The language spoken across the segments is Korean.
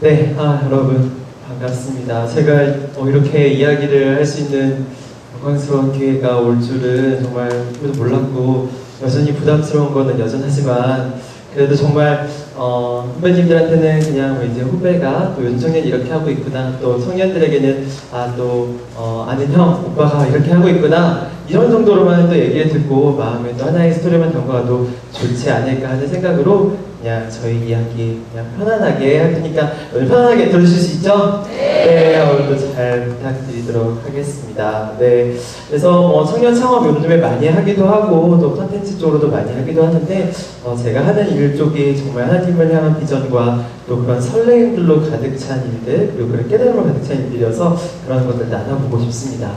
네, 여러분 반갑습니다. 제가 이렇게 이야기를 할 수 있는 영광스러운 기회가 올 줄은 정말 꿈에도 몰랐고 여전히 부담스러운 거는 여전하지만 그래도 정말 후배님들한테는 그냥 뭐 이제 후배가 또 요즘 청년이 이렇게 하고 있구나, 또 청년들에게는 아는 형, 오빠가 이렇게 하고 있구나 이런 정도로만 또 얘기를 듣고 마음에 또 하나의 스토리만 담궈도 좋지 않을까 하는 생각으로 그냥 저희 이야기 그냥 편안하게 할 테니까 오늘 편안하게 들어주실 수 있죠? 네, 오늘도 잘 부탁드리도록 하겠습니다. 네, 그래서 청년 창업 요즘에 많이 하기도 하고 또 컨텐츠 쪽으로도 많이 하기도 하는데 제가 하는 일 쪽이 정말 하나님을 향한 비전과 또 그런 설레임들로 가득 찬 일들 그리고 그런 깨달음으로 가득 찬 일들이어서 그런 것들 나눠보고 싶습니다.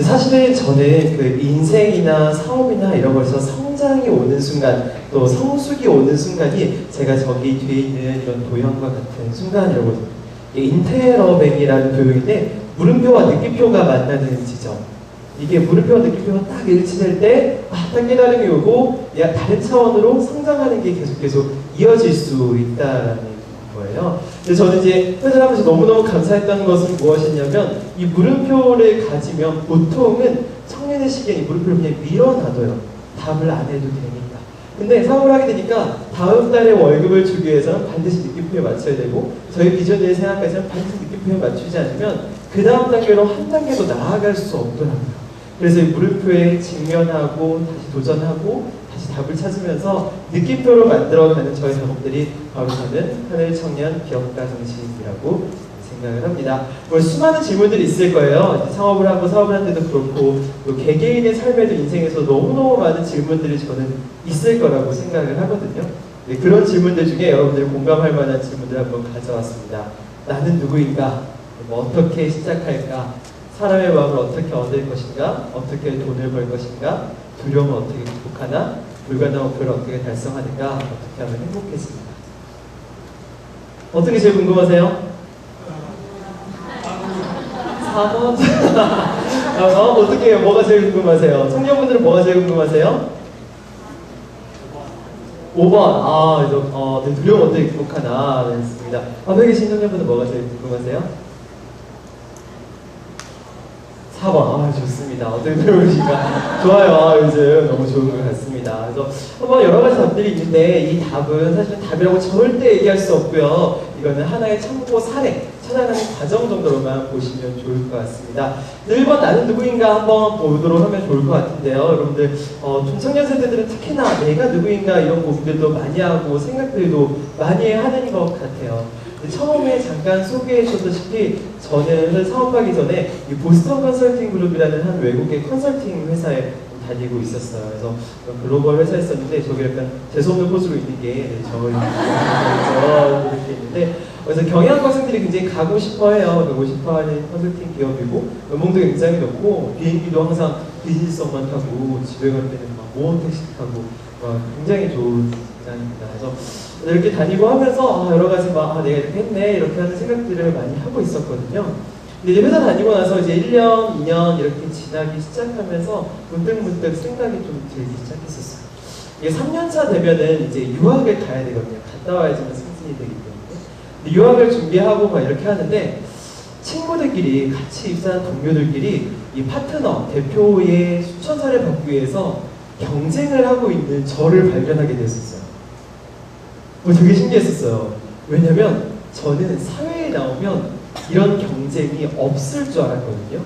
사실은 저는 그 인생이나 사업이나 이런 거에서 성장이 오는 순간 또 성숙이 오는 순간이 제가 저기 뒤에 있는 이런 도형과 같은 순간이라고 인테러뱅이라는 도형인데 물음표와 느낌표가 만나는 지점, 이게 물음표와 느낌표가 딱 일치될 때 딱 깨달음이 오고 다른 차원으로 성장하는 게 계속 이어질 수 있다라는 거예요. 근데 저는 이제 회사하면서 너무너무 감사했던 것은 무엇이냐면 이 물음표를 가지면 보통은 청년의 시기에 이 물음표를 그냥 밀어놔둬요. 답을 안 해도 되니까. 근데 사업을 하게 되니까 다음 달에 월급을 주기 위해서는 반드시 느낌표에 맞춰야 되고 저희 비전을 생각해서는 반드시 느낌표에 맞추지 않으면 그 다음 단계로 한 단계 더 나아갈 수 없더라고요. 그래서 이 물음표에 직면하고 다시 도전하고 다시 답을 찾으면서 느낌표로 만들어가는 저희 작업들이 바로 저는 하늘청년 기업가 정신이라고 생각을 합니다. 수많은 질문들이 있을 거예요. 창업을 하고 사업을 할 때도 그렇고 또 개개인의 삶에도 인생에서 너무너무 많은 질문들이 저는 있을 거라고 생각을 하거든요. 네, 그런 질문들 중에 여러분들이 공감할 만한 질문들 한번 가져왔습니다. 나는 누구인가? 어떻게 시작할까? 사람의 마음을 어떻게 얻을 것인가? 어떻게 돈을 벌 것인가? 두려움을 어떻게 극복하나? 불가능한 목표를 어떻게 달성하는가? 어떻게 하면 행복해집니다. 어떻게 제일 궁금하세요? 4번? 어떻게 해요? 뭐가 제일 궁금하세요? 청년분들은 뭐가 제일 궁금하세요? 5번. 네, 두려움 어떻게 극복하나? 네, 했습니다. 앞에 계신 청년분들 뭐가 제일 궁금하세요? 4번. 좋습니다. 어떻게 들어보시니까 좋아요. 요즘 너무 좋은 것 같습니다. 그래서 한번 여러 가지 답들이 있는데 이 답은 사실 답이라고 절대 얘기할 수 없고요. 이거는 하나의 참고 사례, 찾아가는 과정 정도로만 보시면 좋을 것 같습니다. 1번 나는 누구인가 한번 보도록 하면 좋을 것 같은데요. 여러분들 중청년 세대들은 특히나 내가 누구인가 이런 고민들도 많이 하고 생각들도 많이 하는 것 같아요. 처음에 잠깐 소개해 주셨다시피 저는 사업하기 전에 이 보스턴 컨설팅 그룹이라는 한 외국의 컨설팅 회사에 다니고 있었어요. 그래서 글로벌 회사에 있었는데 저기 약간 재수없는 포즈로 있는 게 이렇게 있는데 그래서 경영학 학생들이 굉장히 가고 싶어해요. 가고 싶어하는 컨설팅 기업이고 연봉도 굉장히 높고 비행기도 항상 비즈니스석만 타고 집에 갈 때는 막 모험 택시 타고 굉장히 좋은 직장입니다. 그래서 이렇게 다니고 하면서 여러 가지 내가 이렇게 했네 이렇게 하는 생각들을 많이 하고 있었거든요. 근데 이제 회사 다니고 나서 이제 1년, 2년 이렇게 지나기 시작하면서 문득문득 생각이 좀 들기 시작했었어요. 이게 3년차 되면은 이제 유학을 가야 되거든요. 갔다 와야지만 승진이 되기 때문에. 근데 유학을 준비하고 막 이렇게 하는데 친구들끼리 같이 입사한 동료들끼리 이 파트너, 대표의 추천사를 받기 위해서 경쟁을 하고 있는 저를 발견하게 됐었어요. 되게 신기했었어요. 왜냐면 저는 사회에 나오면 이런 경쟁이 없을 줄 알았거든요.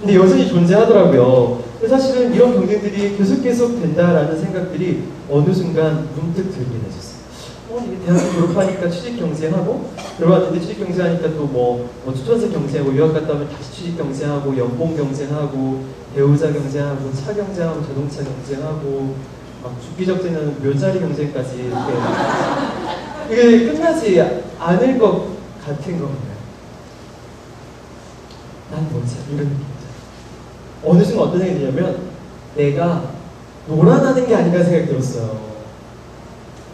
근데 여전히 존재하더라고요. 사실은 이런 경쟁들이 계속 된다라는 생각들이 어느 순간 문득 들게 되셨어요. 이게 대학교 졸업하니까 취직 경쟁하고 들어왔는데 취직 경쟁하니까 또 추천서 경쟁하고 유학 갔다 오면 다시 취직 경쟁하고 연봉 경쟁하고 배우자 경쟁하고 차 경쟁하고 자동차 경쟁하고 주기적지는 묘자리 경쟁까지 이게 끝나지 않을 것 같은 겁니다. 난 뭐지? 이런 느낌이죠. 어느 순간 어떤 생각이 드냐면 내가 놀아나는 게 아닌가 생각이 들었어요.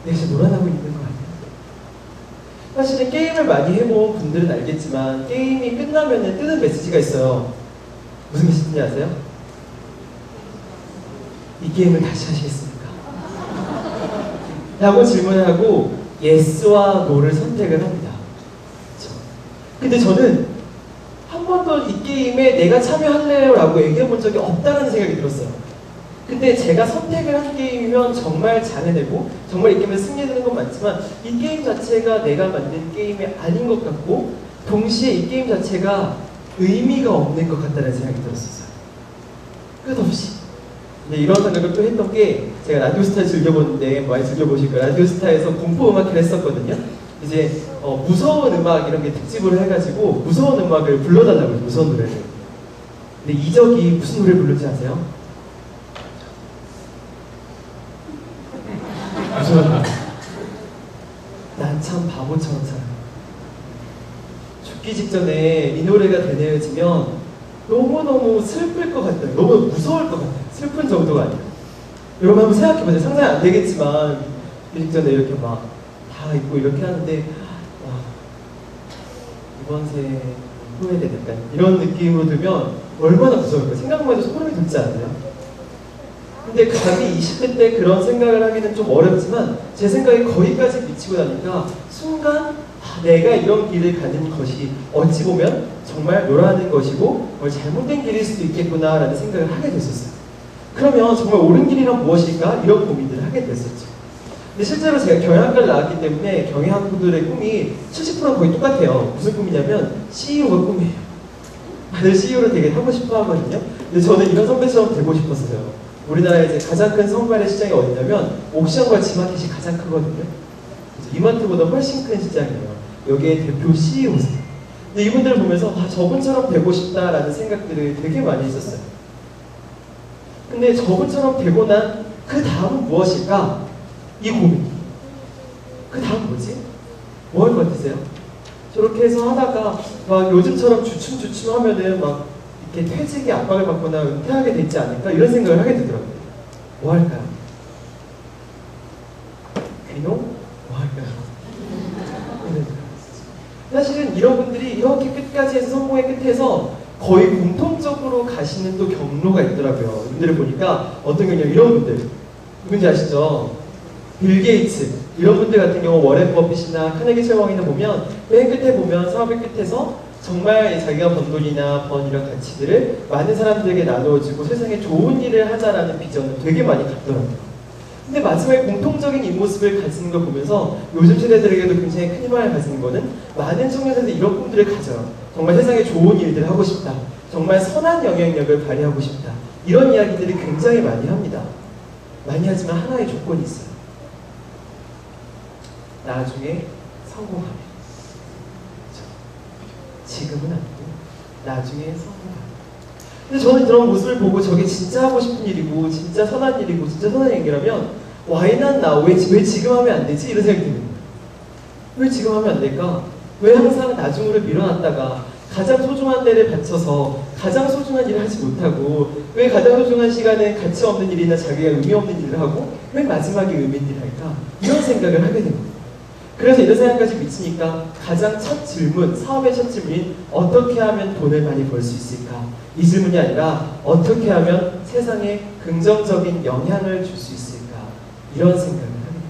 내가 진짜 놀아나고 있는 거 아니야? 사실은 게임을 많이 해본 분들은 알겠지만 게임이 끝나면 뜨는 메시지가 있어요. 무슨 메시지인지 아세요? 이 게임을 다시 하시겠습니까? 라고 질문하고 예스와 노를 선택을 합니다. 근데 저는 한 번도 이 게임에 내가 참여할래요 라고 얘기해 본 적이 없다는 생각이 들었어요. 근데 제가 선택을 한 게임이면 정말 잘해내고 정말 이 게임에 승리되는 건 맞지만 이 게임 자체가 내가 만든 게임이 아닌 것 같고 동시에 이 게임 자체가 의미가 없는 것 같다는 생각이 들었었어요. 끝없이. 근데 이런 생각을 또 했던 게 제가 라디오스타 즐겨보는데 많이 즐겨보실 거예요. 라디오스타에서 공포 음악회를 했었거든요. 이제 무서운 음악 이런 게 특집으로 해가지고 무서운 음악을 불러달라고 해요. 무서운 노래를. 근데 이적이 무슨 노래 부르는지 아세요? 무서워요. 난 참 바보처럼 살아. 죽기 직전에 이 노래가 되뇌어지면 너무너무 슬플 것 같아요. 너무 무서울 것 같아요. 슬픈 정도가 아니라. 여러분 한번 생각해보세요. 상상이 안 되겠지만 죽기 직전에 이렇게 막 다 있고 이렇게 하는데 와, 이번 생에 후회되는 약간 이런 느낌으로 들면 얼마나 무서울까요? 생각만 해도 소름이 돋지 않아요? 근데 감히 20대 때 그런 생각을 하기는 좀 어렵지만 제 생각이 거기까지 미치고 나니까 순간 내가 이런 길을 가는 것이 어찌 보면 정말 요란한 것이고 잘못된 길일 수도 있겠구나 라는 생각을 하게 됐었어요. 그러면 정말 옳은 길이란 무엇일까? 이런 고민들을 하게 됐었죠. 근데 실제로 제가 경영학과를 나왔기 때문에 경영학부들의 꿈이 70%는 거의 똑같아요. 무슨 꿈이냐면 CEO가 꿈이에요. 다들 CEO를 되게 하고 싶어 하거든요. 근데 저는 이런 선배처럼 되고 싶었어요. 우리나라에 이제 가장 큰 선발의 시장이 어디냐면 옥션과 지마켓이 가장 크거든요. 이마트보다 훨씬 큰 시장이에요. 여기에 대표 CEO세요. 근데 이분들을 보면서 저분처럼 되고 싶다라는 생각들을 되게 많이 했었어요. 근데 저분처럼 되고 난 그 다음은 무엇일까? 이 고민. 그 다음 뭐지? 뭐 할 것 같으세요? 저렇게 해서 하다가 막 요즘처럼 주춤주춤 하면은 막 이렇게 퇴직의 압박을 받거나 은퇴하게 되지 않을까? 이런 생각을 하게 되더라고요. 뭐 할까요? 귀농? 뭐 할까요? 사실은 이런 분들이 이렇게 끝까지 해서 성공의 끝에서 거의 공통적으로 가시는 또 경로가 있더라고요. 이분들을 보니까 어떤 경우냐면 이런 분들. 누군지 아시죠? 빌 게이츠. 이런 분들 같은 경우 워렌 버핏이나 카네기 첼왕이나 보면 맨 끝에 보면 사업의 끝에서 정말 자기가 번 돈이나 번 이런 가치들을 많은 사람들에게 나누어주고 세상에 좋은 일을 하자라는 비전을 되게 많이 갖더라고요. 근데 마지막에 공통적인 이 모습을 가지는 걸 보면서 요즘 세대들에게도 굉장히 큰 희망을 가지는 거는 많은 청년들이 이런 꿈들을 가져요. 정말 세상에 좋은 일들을 하고 싶다. 정말 선한 영향력을 발휘하고 싶다. 이런 이야기들을 굉장히 많이 합니다. 많이 하지만 하나의 조건이 있어요. 나중에 성공하면. 지금은 아니고 나중에 성공하면. 근데 저는 그런 모습을 보고 저게 진짜 하고 싶은 일이고 진짜 선한 일이고 진짜 선한 얘기라면 Why not now? 왜 지금 하면 안 되지? 이런 생각이 드는 거예요. 왜 지금 하면 안 될까? 왜 항상 나중으로 밀어놨다가 가장 소중한 때를 바쳐서 가장 소중한 일을 하지 못하고 왜 가장 소중한 시간에 가치 없는 일이나 자기가 의미 없는 일을 하고 왜 마지막에 의미 있는 일을 할까? 이런 생각을 하게 된 거예요. 그래서 이런 생각까지 미치니까 가장 첫 질문, 사업의 첫 질문인 어떻게 하면 돈을 많이 벌 수 있을까? 이 질문이 아니라 어떻게 하면 세상에 긍정적인 영향을 줄 수 있을까? 이런 생각을 하게 됩니다.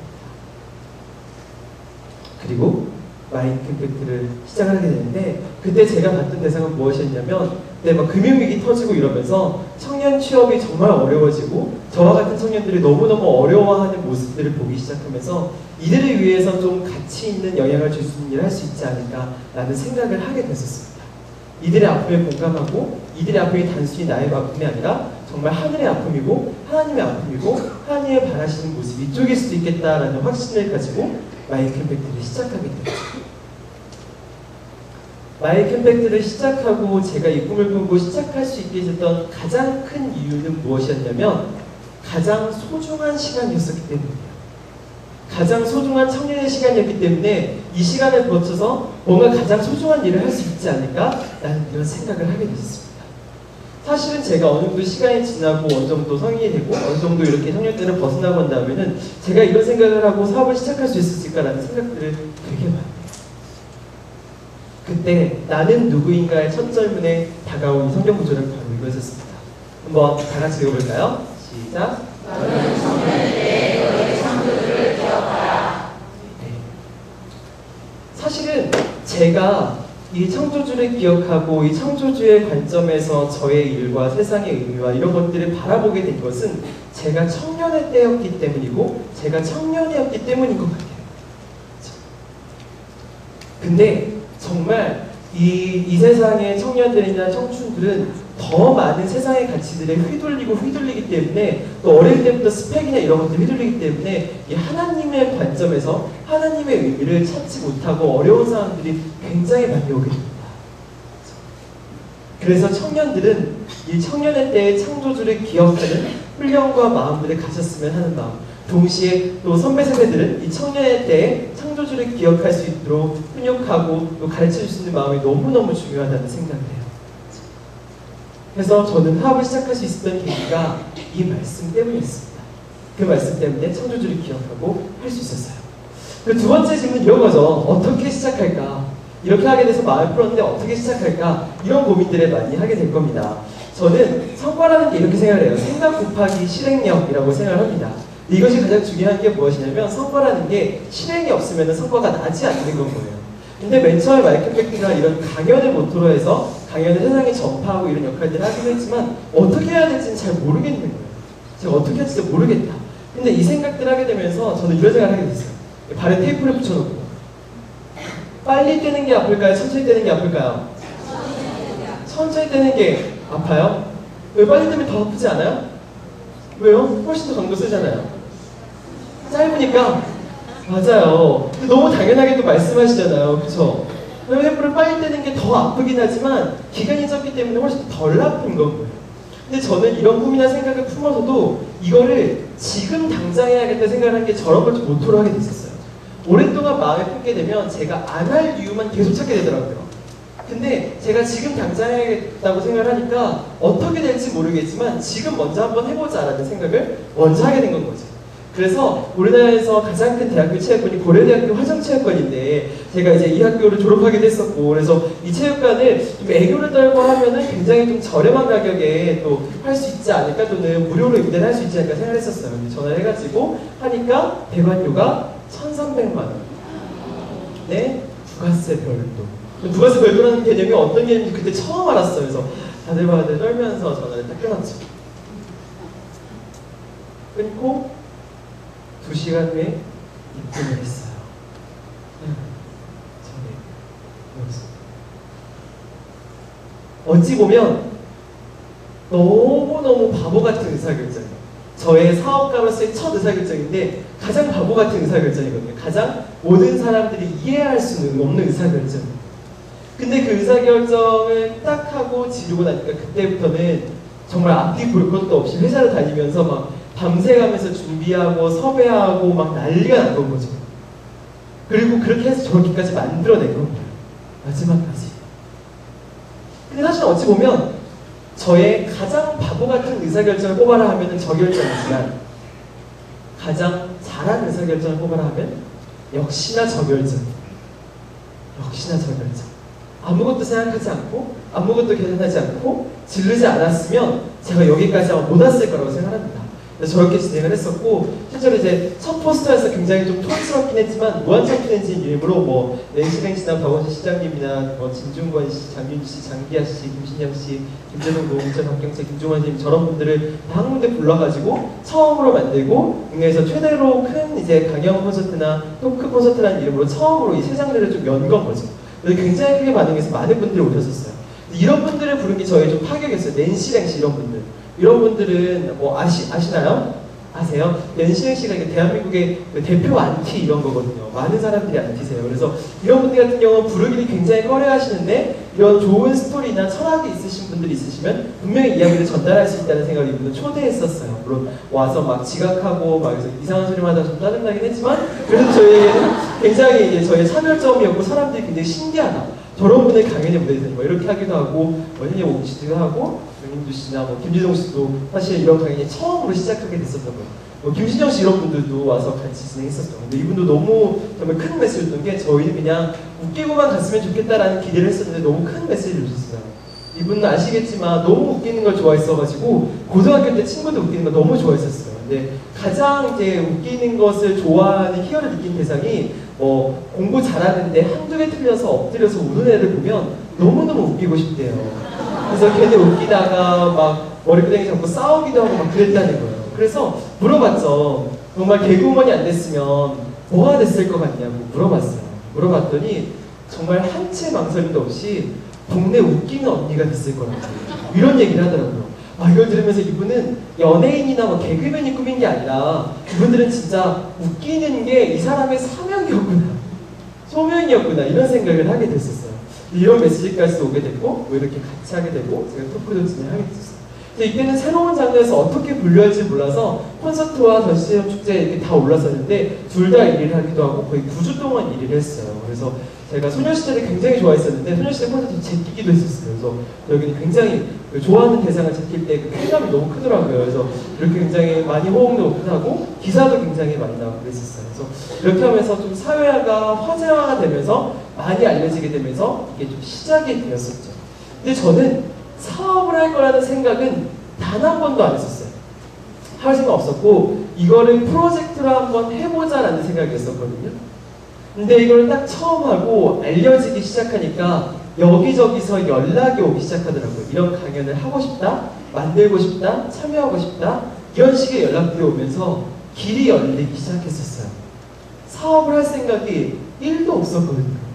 그리고 마이크 임팩트를 시작을 하게 되는데 그때 제가 봤던 대상은 무엇이었냐면 그때 막 금융위기 터지고 이러면서 청년 취업이 정말 어려워지고 저와 같은 청년들이 너무너무 어려워하는 모습들을 보기 시작하면서 이들을 위해서 좀 가치 있는 영향을 줄 수 있는 일을 할 수 있지 않을까라는 생각을 하게 됐었습니다. 이들의 아픔에 공감하고 이들의 아픔이 단순히 나의 아픔이 아니라 정말 하늘의 아픔이고 하나님의 아픔이고 하나님의 바라시는 모습이 이쪽일 수도 있겠다라는 확신을 가지고 마이크 임팩트를 시작하게 되었죠. 마이크 임팩트를 시작하고 제가 이 꿈을 꾸고 시작할 수 있게 됐던 가장 큰 이유는 무엇이었냐면 가장 소중한 시간이었기 때문이에요. 가장 소중한 청년의 시간이었기 때문에 이 시간을 거쳐서 뭔가 가장 소중한 일을 할 수 있지 않을까라는 이런 생각을 하게 됐습니다. 사실은 제가 어느 정도 시간이 지나고 어느 정도 성인이 되고 어느 정도 이렇게 청년 때는 벗어나고 난 다음에는 제가 이런 생각을 하고 사업을 시작할 수 있을까라는 생각들을 되게 많이 해요. 그때 나는 누구인가의 첫 절문에 다가온 성경 구절을 바로 이거였습니다. 한번 다 같이 읽어볼까요? 시작. 너는 청년일 때 너의 창조주를 기억하라. 네. 사실은 제가 이 창조주를 기억하고 이 창조주의 관점에서 저의 일과 세상의 의미와 이런 것들을 바라보게 된 것은 제가 청년의 때였기 때문이고 제가 청년이었기 때문인 것 같아요. 근데 정말 이 세상의 청년들이나 청춘들은 더 많은 세상의 가치들에 휘둘리기 때문에 또 어릴 때부터 스펙이나 이런 것들에 휘둘리기 때문에 이 하나님의 관점에서 하나님의 의미를 찾지 못하고 어려운 상황들이 굉장히 많이 오게 됩니다. 그래서 청년들은 이 청년의 때의 창조주를 기억하는 훈련과 마음들을 가졌으면 하는 마음, 동시에 또 선배 세대들은 이 청년의 때에 창조주를 기억할 수 있도록 훈육하고 또 가르쳐줄 수 있는 마음이 너무너무 중요하다는 생각을 해요. 그래서 저는 화합을 시작할 수 있었던 계기가 이 말씀 때문이었습니다. 그 말씀 때문에 창조주를 기억하고 할 수 있었어요. 그 두 번째 질문은 이런 거죠. 어떻게 시작할까? 이렇게 하게 돼서 마음을 풀었는데 어떻게 시작할까? 이런 고민들을 많이 하게 될 겁니다. 저는 성과라는 게 이렇게 생각을 해요. 생각 곱하기 실행력이라고 생각을 합니다. 이것이 가장 중요한 게 무엇이냐면 성과라는 게 실행이 없으면 성과가 나지 않는 건 거예요. 근데 맨 처음에 마이클 팩트가 이런 강연을 모토로 해서 강연을 세상에 전파하고 이런 역할들을 하기도 했지만 어떻게 해야 될지는 잘 모르겠는 거예요. 제가 어떻게 해야 될지 모르겠다. 근데 이 생각들을 하게 되면서 저는 이런 생각을 하게 됐어요. 발에 테이프를 붙여놓고 빨리 뛰는 게 아플까요? 천천히 뛰는 게 아플까요? 천천히 뛰는 게 아파요? 왜 빨리 뛰면 더 아프지 않아요? 왜요? 훨씬 더 강도 쓰잖아요. 짧으니까. 맞아요. 근데 너무 당연하게도 말씀하시잖아요. 그쵸? 테이프를 빨리 떼는 게 더 아프긴 하지만 기간이 짧기 때문에 훨씬 덜 아픈 거고요. 근데 저는 이런 꿈이나 생각을 품어서도 이거를 지금 당장 해야겠다 생각을 한 게 저런 걸 좀 모토로 하게 됐었어요. 오랫동안 마음에 품게 되면 제가 안 할 이유만 계속 찾게 되더라고요. 근데 제가 지금 당장 해야겠다고 생각을 하니까 어떻게 될지 모르겠지만 지금 먼저 한번 해보자라는 생각을 먼저 하게 된 건 거죠. 그래서 우리나라에서 가장 큰 대학교 체육관이 고려대학교 화정체육관인데 제가 이제 이 학교를 졸업하기도 했었고 그래서 이 체육관을 좀 애교를 떨고 하면은 굉장히 좀 저렴한 가격에 또 할 수 있지 않을까 또는 무료로 임대를 할 수 있지 않을까 생각을 했었어요. 근데 전화를 해가지고 하니까 대관료가 1,300만 원. 네, 부가세 별도. 부가세 별도라는 개념이 어떤 개념인지 그때 처음 알았어요. 그래서 다들 떨면서 전화를 딱 끊었죠. 끊고 2시간 후에 입금을 했어요. 어찌 보면 너무너무 바보 같은 의사결정이에요. 저의 사업가로서의 첫 의사결정인데 가장 바보 같은 의사결정이거든요. 가장 모든 사람들이 이해할 수는 없는 의사결정. 근데 그 의사결정을 딱 하고 지르고 나니까 그때부터는 정말 앞뒤 볼 것도 없이 회사를 다니면서 막 밤새가면서 준비하고 섭외하고 막 난리가 난 건 거죠. 그리고 그렇게 해서 저렇게까지 만들어낸 겁니다. 마지막까지. 근데 사실 어찌 보면 저의 가장 바보 같은 의사결정을 뽑아라 하면 저 결정이지만 가장 잘한 의사결정을 뽑아라 하면 역시나 저 결정. 역시나 저 결정. 아무것도 생각하지 않고 아무것도 계산하지 않고 지르지 않았으면 제가 여기까지 아마 못 왔을 거라고 생각합니다. 저렇게 진행을 했었고 실제로 이제 첫 포스터에서 굉장히 좀 촌스럽긴 했지만 무한정피렌진 이름으로 뭐 낸시랭 씨나 박원순 시장님이나 뭐 진중권 씨, 장윤주 씨, 장기하 씨, 김신영 씨, 김재동, 노홍철, 박경채, 김종환 님 저런 분들을 다 한 군데 불러가지고 처음으로 만들고 국내에서 최대로 큰 이제 강연 콘서트나 토크 콘서트라는 이름으로 처음으로 이 세 장르를 좀 연 건 거죠. 그래서 굉장히 크게 반응해서 많은 분들이 오셨었어요. 이런 분들을 부른 게 저희 좀 파격이었어요. 낸시랭 씨 이런 분들. 이런 분들은 뭐 아시나요? 아세요? 낸시랭 씨가 대한민국의 대표 안티 이런 거거든요. 많은 사람들이 안티세요. 그래서 이런 분들 같은 경우는 부르기를 굉장히 꺼려하시는데 이런 좋은 스토리나 철학이 있으신 분들이 있으시면 분명히 이야기를 전달할 수 있다는 생각을 이분들 초대했었어요. 물론 와서 막 지각하고 막 이상한 소리만 하다 좀 짜증나긴 했지만 그래도 저희에게는 굉장히 이제 저희의 차별점이었고 사람들이 굉장히 신기하다. 저런 분의 강연에 무대에서 뭐 이렇게 하기도 하고 원인이 옥시도 하고 윤인두 씨나 뭐 김지동 씨도 사실 이런 강연이 처음으로 시작하게 됐었던 거예요. 뭐 김신영 씨 이런 분들도 와서 같이 진행했었죠. 근데 이분도 너무 정말 큰 메시지였던 게 저희는 그냥 웃기고만 갔으면 좋겠다라는 기대를 했었는데 너무 큰 메시지를 주셨어요. 이분은 아시겠지만 너무 웃기는 걸 좋아했어가지고 고등학교 때 친구들 웃기는 걸 너무 좋아했었어요. 근데 가장 이제 웃기는 것을 좋아하는 희열을 느낀 대상이 뭐 공부 잘하는데 한두 개 틀려서 엎드려서 우는 애를 보면 너무너무 웃기고 싶대요. 그래서 걔네 웃기다가 막 머리끄댕이 잡고 싸우기도 하고 막 그랬다는 거예요. 그래서 물어봤죠. 정말 개그우먼이 안 됐으면 뭐가 됐을 것 같냐고 물어봤어요. 물어봤더니 정말 한 채 망설임도 없이 동네 웃기는 언니가 됐을 거라고 이런 얘기를 하더라고요. 이걸 들으면서 이분은 연예인이나 뭐 개그맨이 꿈인 게 아니라 이분들은 진짜 웃기는 게 이 사람의 사명이었구나, 소명이었구나 이런 생각을 하게 됐었어요. 이런 메시지까지 오게 됐고 뭐 이렇게 같이 하게 되고 제가 토크도 진행하게 됐었어요. 근데 이때는 새로운 장르에서 어떻게 분류할지 몰라서 콘서트와 전시체험 축제 이렇게 다 올랐었는데 둘 다 1위를 하기도 하고 거의 9주 동안 1위를 했어요. 그래서 제가 소녀시대를 굉장히 좋아했었는데 소녀시대 콘서트 제끼기도 했었어요. 그래서 여기는 굉장히 좋아하는 대상을 제낄 때 그 쾌감이 너무 크더라고요. 그래서 이렇게 굉장히 많이 호응도 오픈하고 기사도 굉장히 많이 나오고 그랬었어요. 그래서 이렇게 하면서 좀 사회화가 화제화가 되면서 많이 알려지게 되면서 이게 좀 시작이 되었었죠. 근데 저는 사업을 할 거라는 생각은 단 한 번도 안 했었어요. 할 생각 없었고 이거를 프로젝트로 한번 해보자라는 생각이었었거든요. 근데 이걸 딱 처음 하고 알려지기 시작하니까 여기저기서 연락이 오기 시작하더라고요. 이런 강연을 하고 싶다, 만들고 싶다, 참여하고 싶다 이런 식의 연락들이 오면서 길이 열리기 시작했었어요. 사업을 할 생각이 1도 없었거든요.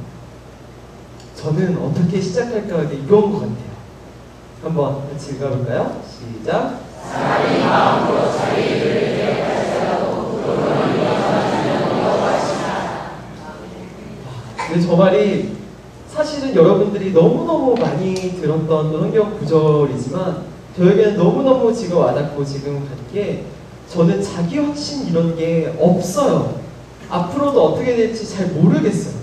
저는 어떻게 시작할까 하게 이런 것 같아요. 한번 같이 읽어볼까요? 시작. 사람이 마음으로 자기를 계획할지라도 근데 저 말이 사실은 여러분들이 너무너무 많이 들었던 성경 구절이지만 저에게는 너무너무 지금 와닿고 지금 간 게 저는 자기 확신 이런 게 없어요. 앞으로도 어떻게 될지 잘 모르겠어요.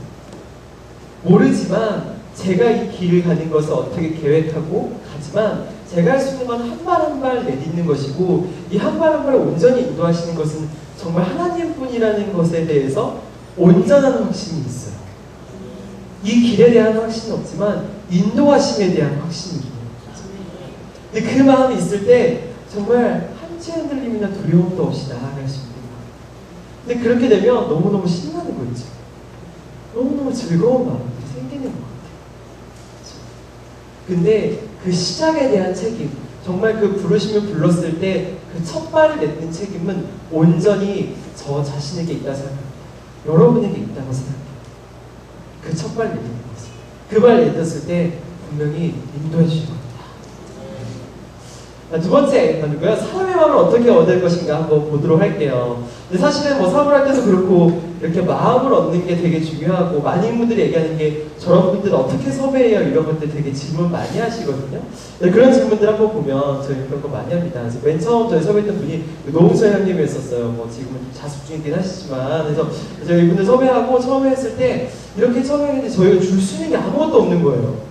모르지만 제가 이 길을 가는 것을 어떻게 계획하고 가지만 제가 할 수 있는 건 한 발 한 발 내딛는 것이고 이 한 발 한 발을 온전히 인도하시는 것은 정말 하나님뿐이라는 것에 대해서 온전한 확신이 있어요. 이 길에 대한 확신은 없지만 인도하심에 대한 확신이 있는 거죠. 근데 그 마음이 있을 때 정말 한치 흔들림이나 두려움도 없이 나아갈 수 있는 거예요. 근데 그렇게 되면 너무너무 신나는 거 있죠. 너무너무 즐거운 마음이 생기는 것 같아요. 근데 그 시작에 대한 책임, 정말 그 부르심을 불렀을 때 그 첫 발을 냈는 책임은 온전히 저 자신에게 있다고 생각합니다. 여러분에게 있다고 생각해요. 그 첫 발 내딛는 것을. 그 발 내딛었을 때 분명히 인도해 주실 겁니다. 두 번째 단어고요. 사람의 마음을 어떻게 얻을 것인가 한번 보도록 할게요. 근데 사실은 뭐 사업을 할 때도 그렇고 이렇게 마음을 얻는 게 되게 중요하고 많은 분들이 얘기하는 게 저런 분들 어떻게 섭외해요? 이런 것들 되게 질문 많이 하시거든요. 그런 질문들 한번 보면 저희 그런 거 많이 합니다. 그래서 맨 처음 저희 섭외했던 분이 노웅수 회장님이었었어요. 뭐 지금은 자숙 중이긴 하시지만 그래서 저희 이분들 섭외하고 처음에 했을 때 이렇게 처음에 했는데 저희가 줄 수 있는 게 아무것도 없는 거예요.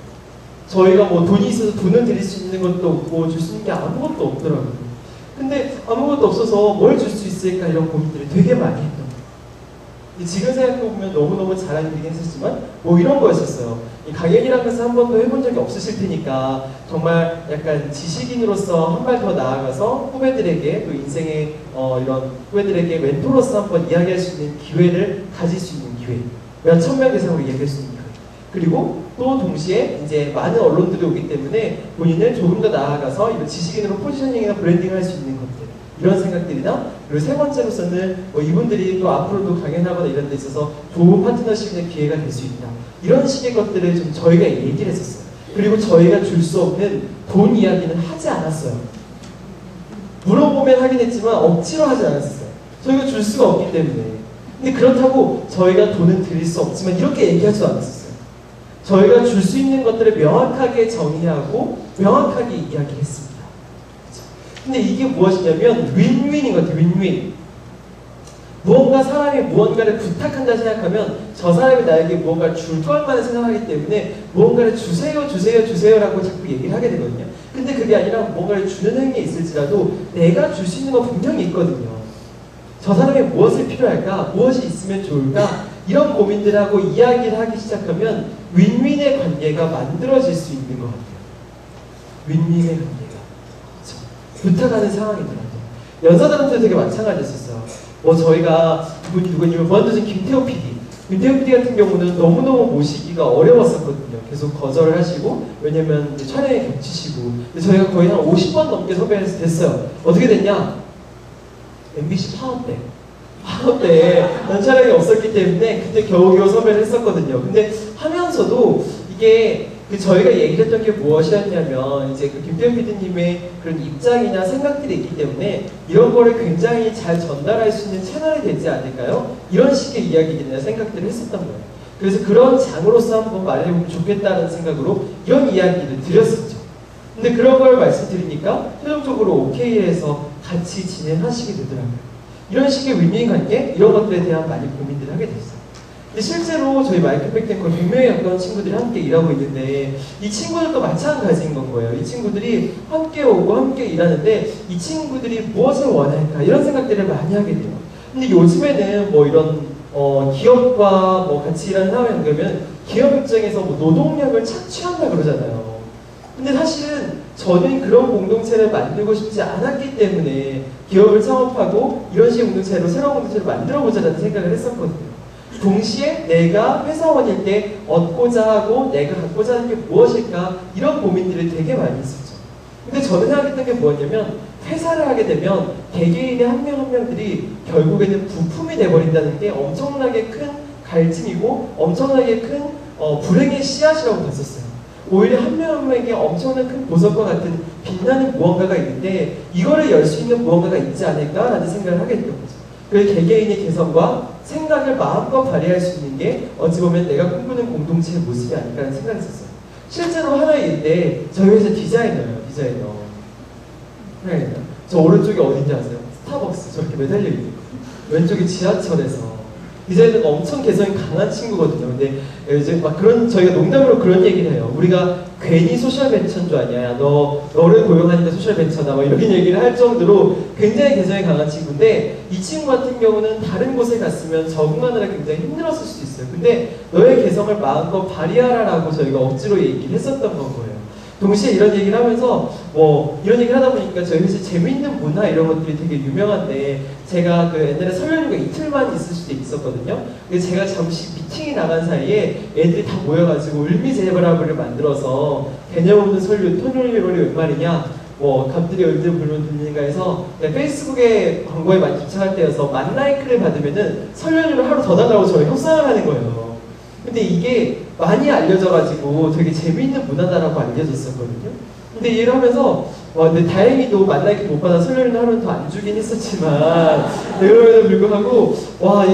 저희가 뭐 돈이 있어서 돈을 드릴 수 있는 것도 없고 줄 수 있는 게 아무것도 없더라고요. 근데 아무것도 없어서 뭘 줄 수 있을까 이런 고민들을 되게 많이 했던 거예요. 지금 생각해보면 너무너무 잘한 일이긴 했었지만 뭐 이런 거였었어요. 이 강연이라면서 한 번도 해본 적이 없으실 테니까 정말 약간 지식인으로서 한 발 더 나아가서 후배들에게 또 인생의 이런 후배들에게 멘토로서 한번 이야기할 수 있는 기회를 가질 수 있는 기회, 몇천 명 이상으로 이야기할 수 있는 기회, 그리고 또 동시에 이제 많은 언론들이 오기 때문에 본인을 조금 더 나아가서 이런 지식인으로 포지셔닝이나 브랜딩을 할 수 있는 것들, 이런 생각들이나 그리고 세 번째로서는 뭐 이분들이 또 앞으로도 강연하거나 이런 데 있어서 좋은 파트너십의 기회가 될 수 있다, 이런 식의 것들을 좀 저희가 얘기를 했었어요. 그리고 저희가 줄 수 없는 돈 이야기는 하지 않았어요. 물어보면 하긴 했지만 억지로 하지 않았어요. 저희가 줄 수가 없기 때문에. 근데 그렇다고 저희가 돈은 드릴 수 없지만 이렇게 얘기하지도 않았어요. 저희가 줄 수 있는 것들을 명확하게 정의하고 명확하게 이야기했습니다. 그렇죠? 근데 이게 무엇이냐면 윈윈인 것 같아요. 윈윈. 무언가 사람이 무언가를 부탁한다 생각하면 저 사람이 나에게 무언가를 줄 것만 생각하기 때문에 무언가를 주세요 주세요 주세요라고 자꾸 얘기를 하게 되거든요. 근데 그게 아니라 무언가를 주는 행위에 있을지라도 내가 줄 수 있는 건 분명히 있거든요. 저 사람이 무엇을 필요할까? 무엇이 있으면 좋을까? 이런 고민들을 하고 이야기를 하기 시작하면 윈윈의 관계가 만들어질 수 있는 것 같아요. 윈윈의 관계가. 그렇죠? 부탁하는 상황이더라도. 연사들한테 되게 마찬가지였었어요. 뭐 저희가 누구냐면 무한도전 김태호 PD. 김태훈 PD 같은 경우는 너무너무 모시기가 어려웠었거든요. 계속 거절을 하시고, 왜냐면 이제 촬영에 겹치시고. 근데 저희가 거의 한 50번 넘게 섭외해서 됐어요. 어떻게 됐냐? MBC 파업 때에 촬영이 없었기 때문에 그때 겨우겨우 섭외를 했었거든요. 근데 하면서도 이게 저희가 얘기를 했던 게 무엇이었냐면 이제 그 김태훈 PD님의 그런 입장이나 생각들이 있기 때문에 이런 거를 굉장히 잘 전달할 수 있는 채널이 되지 않을까요? 이런 식의 이야기들이나 생각들을 했었던 거예요. 그래서 그런 장으로서 한번 말해보면 좋겠다는 생각으로 이런 이야기를 드렸었죠. 근데 그런 걸 말씀드리니까 최종적으로 오케이 해서 같이 진행하시게 되더라고요. 이런 식의 윈윈 관계, 이런 것들에 대한 많이 고민들을 하게 됐어요. 근데 실제로 저희 마이클 백댄커 100명에 가까운 친구들이 함께 일하고 있는데 이 친구들도 마찬가지인 건 거예요. 이 친구들이 함께 오고 함께 일하는데 이 친구들이 무엇을 원할까 이런 생각들을 많이 하게 돼요. 근데 요즘에는 뭐 이런 기업과 뭐 같이 일하는 상황이 그러면 기업 입장에서 뭐 노동력을 착취한다 그러잖아요. 근데 사실은 저는 그런 공동체를 만들고 싶지 않았기 때문에 기업을 창업하고 이런 식의 공동체로 새로운 공동체를 만들어보자라는 생각을 했었거든요. 동시에 내가 회사원일 때 얻고자 하고 내가 갖고자 하는 게 무엇일까 이런 고민들을 되게 많이 했었죠. 근데 저는 생각했던 게 뭐였냐면 회사를 하게 되면 개개인의 한 명 한 명들이 결국에는 부품이 돼버린다는 게 엄청나게 큰 갈증이고 엄청나게 큰 불행의 씨앗이라고 봤었어요. 오히려 한 명 한 명에게 엄청난 큰 보석과 같은 빛나는 무언가가 있는데 이거를 열 수 있는 무언가가 있지 않을까라는 생각을 하게 됐던 거죠. 그래서 개개인의 개성과 생각을 마음껏 발휘할 수 있는 게 어찌 보면 내가 꿈꾸는 공동체의 모습이 아닐까라는 생각을 했었어요. 실제로 하나의 일인데 저희 회사 디자이너예요. 저 오른쪽이 어딘지 아세요? 스타벅스 저렇게 매달려 있는 거. 왼쪽이 지하철에서. 디자이너가 엄청 개성이 강한 친구거든요. 근데 이제 막 저희가 농담으로 그런 얘기를 해요. 우리가 괜히 소셜 벤처인 줄 아냐. 너를 고용하니까 소셜 벤처다. 막 이런 얘기를 할 정도로 굉장히 개성이 강한 친구인데 이 친구 같은 경우는 다른 곳에 갔으면 적응하느라 굉장히 힘들었을 수도 있어요. 근데 너의 개성을 마음껏 발휘하라라고 저희가 억지로 얘기를 했었던 건 거예요. 동시에 이런 얘기를 하면서 이런 얘기를 하다 보니까 저희 회사 재미있는 문화 이런 것들이 되게 유명한데 제가 그 옛날에 설날휴가 이틀만 있을 수도 있었거든요. 근데 제가 잠시 미팅이 나간 사이에 애들이 다 모여가지고 을미제브라브를 만들어서 개념 없는 설교 토요일이 웬 말이냐 감들이 얼들 불면 들리는가 해서 페이스북에 광고에 많이 집착할 때여서 만 라이크를 받으면은 설날휴를 하루 더 달라고 저희 협상을 하는 거예요. 근데 이게 많이 알려져가지고 되게 재미있는 문화다라고 알려졌었거든요. 근데 얘를 하면서 근데 다행히도 만나기 못 받아 설날은 하루는 더 안 주긴 했었지만 그럼에도 불구하고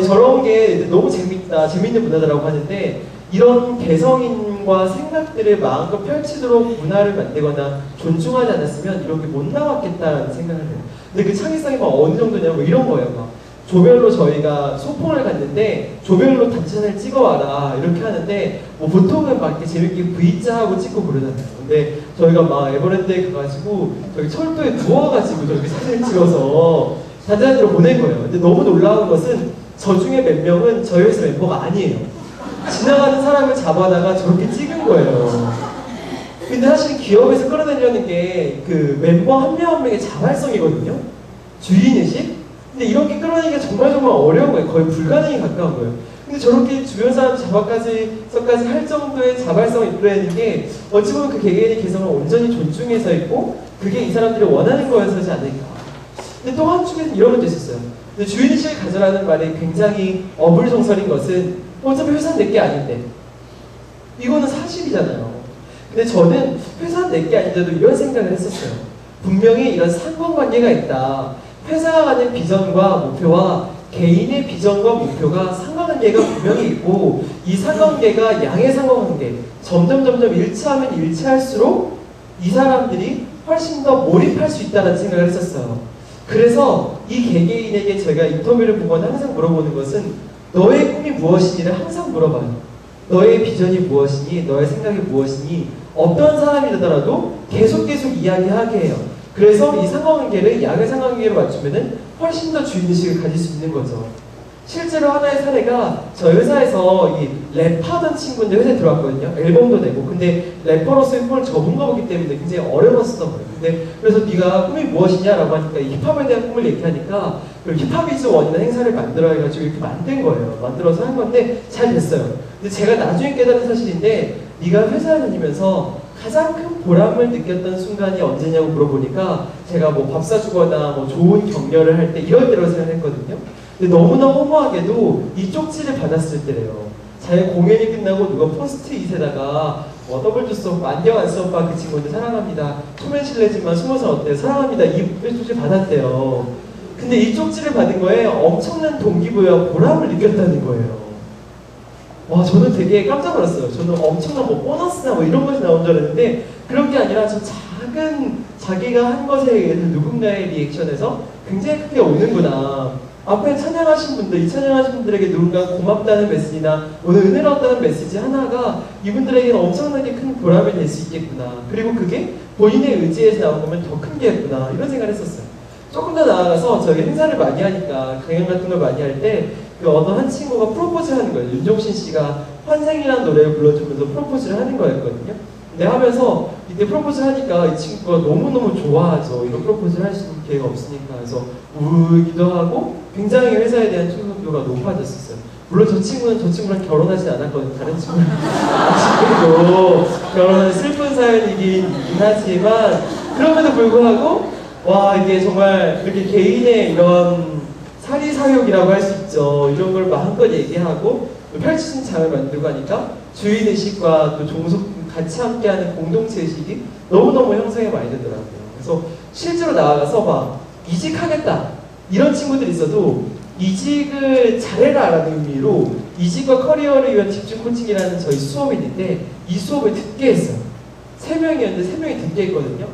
저런 게 너무 재밌다, 재밌는 문화다라고 하는데 이런 개성인과 생각들을 마음껏 펼치도록 문화를 만들거나 존중하지 않았으면 이런 게 못 나왔겠다라는 생각을 해요. 근데 그 창의성이 어느 정도냐면 이런 거예요. 조별로 저희가 소풍을 갔는데 조별로 단체사진을 찍어와라 이렇게 하는데 보통은 막 이렇게 재밌게 V자하고 찍고 그러잖아요. 근데 저희가 막 에버랜드에 가가지고 저기 철도에 누워가지고 저렇게 사진을 찍어서 단체사진으로 보낸 거예요. 근데 너무 놀라운 것은 저 중에 몇 명은 저희 회사 멤버가 아니에요. 지나가는 사람을 잡아다가 저렇게 찍은 거예요. 근데 사실 기업에서 끌어내려는 게 그 멤버 한 명 한 명의 자발성이거든요. 주인의식? 근데 이렇게 끌어내기가 정말 어려운 거예요. 거의 불가능에 가까운 거예요. 근데 저렇게 주변 사람 잡아까지 할 정도의 자발성을 이끌어내는 게 어찌 보면 그 개개인의 개성을 온전히 존중해서 있고 그게 이 사람들이 원하는 거여서지 않을까. 근데 또 한쪽에는 이런 것도 있었어요. 근데 주인의식을 가져라는 말이 굉장히 어불성설인 것은 어차피 회사는 내게 아닌데 이거는 사실이잖아요. 근데 저는 회사는 내게 아닌데도 이런 생각을 했었어요. 분명히 이런 상관관계가 있다. 회사가 가진 비전과 목표와 개인의 비전과 목표가 상관관계가 분명히 있고 이 상관관계가 양의 상관관계 점점 일치하면 일치할수록 이 사람들이 훨씬 더 몰입할 수 있다는 생각을 했었어요. 그래서 이 개개인에게 제가 인터뷰를 보거나 항상 물어보는 것은 너의 꿈이 무엇이니를 항상 물어봐요. 너의 비전이 무엇이니 너의 생각이 무엇이니 어떤 사람이 되더라도 계속 이야기하게 해요. 그래서 이 상관관계를 양의 상관관계로 맞추면은 훨씬 더 주인의식을 가질 수 있는 거죠. 실제로 하나의 사례가 저 회사에서 이 랩하던 친구인데 회사에 들어왔거든요. 앨범도 내고. 근데 래퍼로서의 꿈을 접은 거기 때문에 굉장히 어려웠었던 거예요. 근데 그래서 네가 꿈이 무엇이냐라고 하니까 이 힙합에 대한 꿈을 얘기하니까 그 힙합이즈 원이라는 행사를 만들어 해가지고 이렇게 만든 거예요. 만들어서 한 건데 잘 됐어요. 근데 제가 나중에 깨달은 사실인데 네가 회사에 다니면서 가장 큰 보람을 느꼈던 순간이 언제냐고 물어보니까 제가 뭐 밥 사주거나 뭐 좋은 격려를 할 때 이럴 때라고 생각했거든요. 근데 너무나 허무하게도 이 쪽지를 받았을 때래요. 자기 공연이 끝나고 누가 포스트잇에다가 뭐 더블 주스 오빠, 안녕 안수 오빠 그 친구인데 사랑합니다. 초면 실례지만 20살 어때요? 사랑합니다. 이 쪽지 받았대요. 근데 이 쪽지를 받은 거에 엄청난 동기부여와 보람을 느꼈다는 거예요. 와, 저는 되게 깜짝 놀랐어요. 저는 엄청난 뭐 보너스나 뭐 이런 것이 나온 줄 알았는데 그런 게 아니라 저 작은 자기가 한 것에 의해서 누군가의 리액션에서 굉장히 크게 오는구나. 앞에 찬양하신 분들, 이 찬양하신 분들에게 누군가 고맙다는 메시지나 오늘 은혜를 얻다는 메시지 하나가 이분들에게는 엄청나게 큰 보람이 될 수 있겠구나. 그리고 그게 본인의 의지에서 나온 거면 더 큰 게였구나. 이런 생각을 했었어요. 조금 더 나아가서 저희 행사를 많이 하니까 강연 같은 걸 많이 할 때 그 어떤 한 친구가 프로포즈 하는 거예요. 윤종신 씨가 환생이라는 노래를 불러주면서 프로포즈를 하는 거였거든요. 근데 하면서 이때 프로포즈 하니까 이 친구가 너무너무 좋아하죠. 이런 프로포즈를 할 수 있는 기회가 없으니까. 그래서 울기도 하고 굉장히 회사에 대한 충성도가 높아졌었어요. 물론 저 친구랑 결혼하진 않았거든요. 다른 친구도 결혼한 슬픈 사연이긴 하지만 그럼에도 불구하고 와, 이게 정말 이렇게 개인의 이런 사리사욕이라고 할 수 있죠. 이런 걸 마음껏 얘기하고 펼치는 장을 만들고 하니까 주인의식과 또 종속 같이 함께하는 공동체 의식이 너무너무 형성이 많이 되더라고요. 그래서 실제로 나아가서 막 이직하겠다 이런 친구들이 있어도 이직을 잘해라 라는 의미로 이직과 커리어를 위한 집중 코칭이라는 저희 수업이 있는데 이 수업을 듣게 했어요. 3명이었는데 3명이 듣게 했거든요.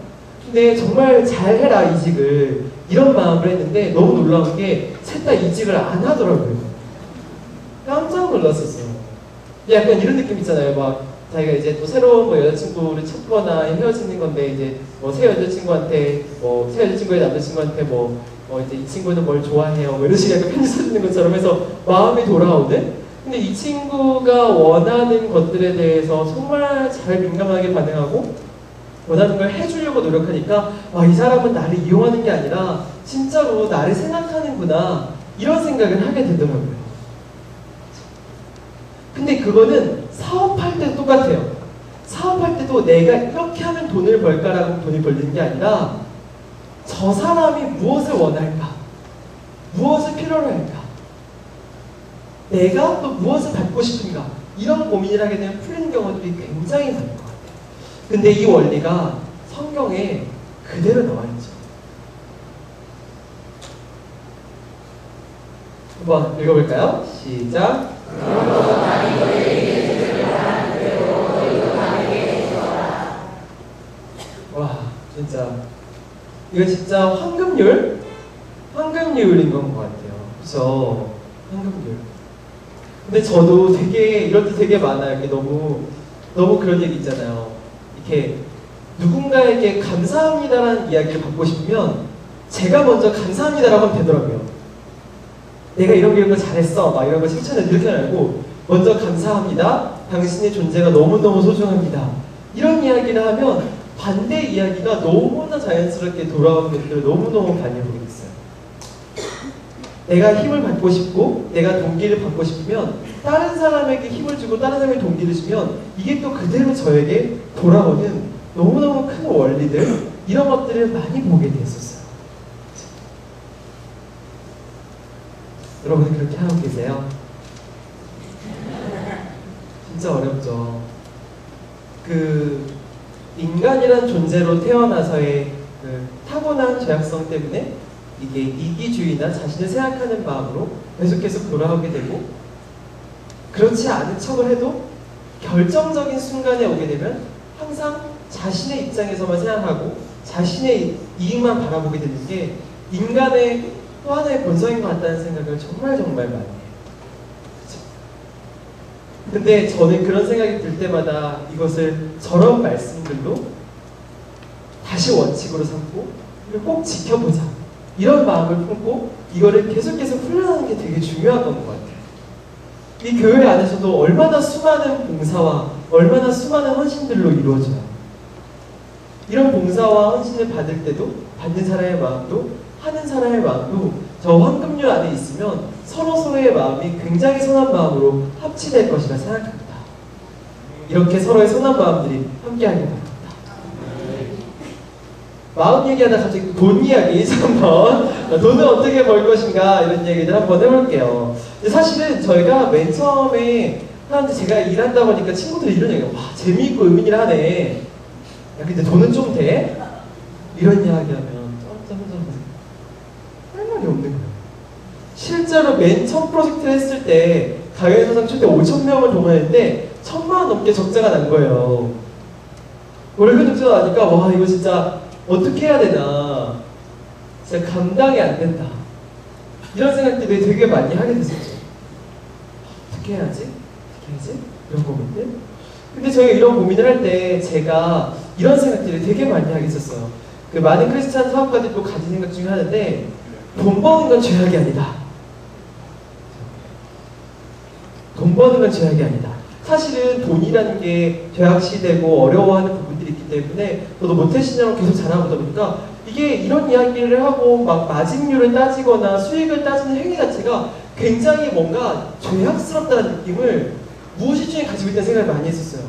근데 정말 잘해라 이직을 이런 마음을 했는데 너무 놀라운 게 셋 다 이직을 안 하더라고요. 깜짝 놀랐었어요. 약간 이런 느낌 있잖아요. 막 자기가 이제 또 새로운 뭐 여자친구를 찾거나 헤어지는 건데 이제 뭐 새 여자친구한테 뭐 새 여자친구의 남자친구한테 뭐 이제 이 친구는 뭘 좋아해요 뭐 이런 식의 약간 편지 써주는 것처럼 해서 마음이 돌아오는. 근데 이 친구가 원하는 것들에 대해서 정말 잘 민감하게 반응하고 원하는 걸 해주려고 노력하니까 와, 이 사람은 나를 이용하는 게 아니라 진짜로 나를 생각하는구나 이런 생각을 하게 되더라고요. 근데 그거는 사업할 때도 똑같아요. 사업할 때도 내가 이렇게 하면 돈을 벌까라고 돈이 벌리는 게 아니라 저 사람이 무엇을 원할까? 무엇을 필요로 할까? 내가 또 무엇을 받고 싶은가? 이런 고민을 하게 되면 풀리는 경우들이 굉장히 많은 것 같아요. 근데 이 원리가 성경에 그대로 나와 있죠. 한번 읽어볼까요? 시작. 와, 진짜 이거 진짜 황금률인 것 같아요. 그렇죠? 황금률. 근데 저도 되게 이럴 때 되게 많아요. 이게 너무 그런 얘기 있잖아요. 이렇게 누군가에게 감사합니다라는 이야기를 받고 싶으면 제가 먼저 감사합니다라고 하면 되더라고요. 내가 이런 거 잘했어 막 이런 거 칭찬을 이렇게 말고 먼저 감사합니다. 당신의 존재가 너무너무 소중합니다. 이런 이야기를 하면 반대 이야기가 너무나 자연스럽게 돌아오는 것들을 너무너무 많이 보게 됐어요. 내가 힘을 받고 싶고 내가 동기를 받고 싶으면 다른 사람에게 힘을 주고 다른 사람에게 동기를 주면 이게 또 그대로 저에게 돌아오는 너무너무 큰 원리들 이런 것들을 많이 보게 됐었어요. 여러분은 그렇게 하고 계세요? 진짜 어렵죠. 그 인간이란 존재로 태어나서의 그 타고난 죄악성 때문에 이게 이기주의나 자신을 생각하는 마음으로 계속 돌아오게 되고 그렇지 않은 척을 해도 결정적인 순간에 오게 되면 항상 자신의 입장에서만 생각하고 자신의 이익만 바라보게 되는 게 인간의 또 하나의 본성인 것 같다는 생각을 정말 많이 해요. 근데 저는 그런 생각이 들 때마다 이것을 저런 말씀들로 다시 원칙으로 삼고 꼭 지켜보자. 이런 마음을 품고 이거를 계속해서 훈련하는 게 되게 중요한 것 같아요. 이 교회 안에서도 얼마나 수많은 봉사와 얼마나 수많은 헌신들로 이루어져요. 이런 봉사와 헌신을 받을 때도 받는 사람의 마음도 하는 사람의 마음도 저 황금률 안에 있으면 서로의 마음이 굉장히 선한 마음으로 합치될 것이라 생각합니다. 이렇게 서로의 선한 마음들이 함께하게 됩니다. 마음 얘기하다 갑자기 돈 이야기 한번 돈을 어떻게 벌 것인가 이런 얘기들 한번 해볼게요. 근데 사실은 저희가 맨 처음에 하는데 제가 일한다 보니까 친구들이 이런 얘기가 와 재미있고 의미를 하네. 야 근데 돈은 좀 돼? 이런 이야기하면 할 말이 없는 거예요. 실제로 맨 처음 프로젝트를 했을 때 가요사상 초대 5,000명을 동원했는데 1,000만 원 넘게 적자가 난 거예요. 월급 적자가 나니까 와 이거 진짜 어떻게 해야 되나 진짜 감당이 안 된다 이런 생각들이 되게 많이 하게 됐었죠. 어떻게 해야지? 이런 고민들. 근데 저희가 이런 고민을 할 때 제가 이런 생각들을 되게 많이 하게 있었어요. 그 많은 크리스찬 사업가들도 가진 생각 중에 하나인데 돈 버는 건 죄악이 아니다. 돈 버는 건 죄악이 아니다. 사실은 돈이라는 게 죄악시되고 어려워하는 부분들이 있기 때문에 저도 모태신앙을 계속 자라보다 보니까 이게 이런 이야기를 하고 막 마진율을 따지거나 수익을 따지는 행위 자체가 굉장히 뭔가 죄악스럽다는 느낌을 무의식 중에 가지고 있다는 생각을 많이 했었어요.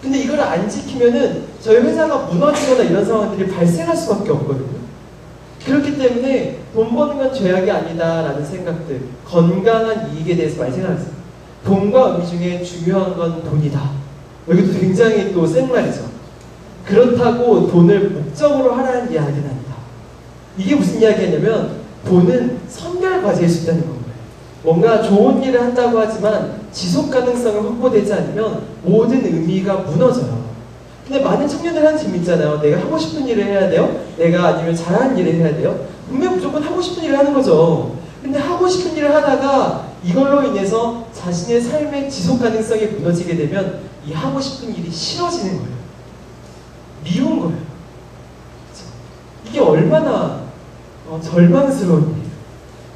근데 이걸 안 지키면은 저희 회사가 무너지거나 이런 상황들이 발생할 수밖에 없거든요. 그렇기 때문에 돈 버는 건 죄악이 아니다라는 생각들, 건강한 이익에 대해서 많이 생각했어요. 돈과 의미 중에 중요한 건 돈이다. 여기도 굉장히 또 센 말이죠. 그렇다고 돈을 목적으로 하라는 이야기는 아니다. 이게 무슨 이야기냐면 돈은 선별 과제일 수 있다는 거예요. 뭔가 좋은 일을 한다고 하지만 지속 가능성이 확보되지 않으면 모든 의미가 무너져요. 근데 많은 청년들 하는 질문 있잖아요. 내가 하고 싶은 일을 해야 돼요? 내가 아니면 잘하는 일을 해야 돼요? 분명 무조건 하고 싶은 일을 하는 거죠. 근데 하고 싶은 일을 하다가 이걸로 인해서 자신의 삶의 지속 가능성이 무너지게 되면 이 하고 싶은 일이 싫어지는 거예요. 미운 거예요. 그렇죠? 이게 얼마나 절망스러운 일이에요.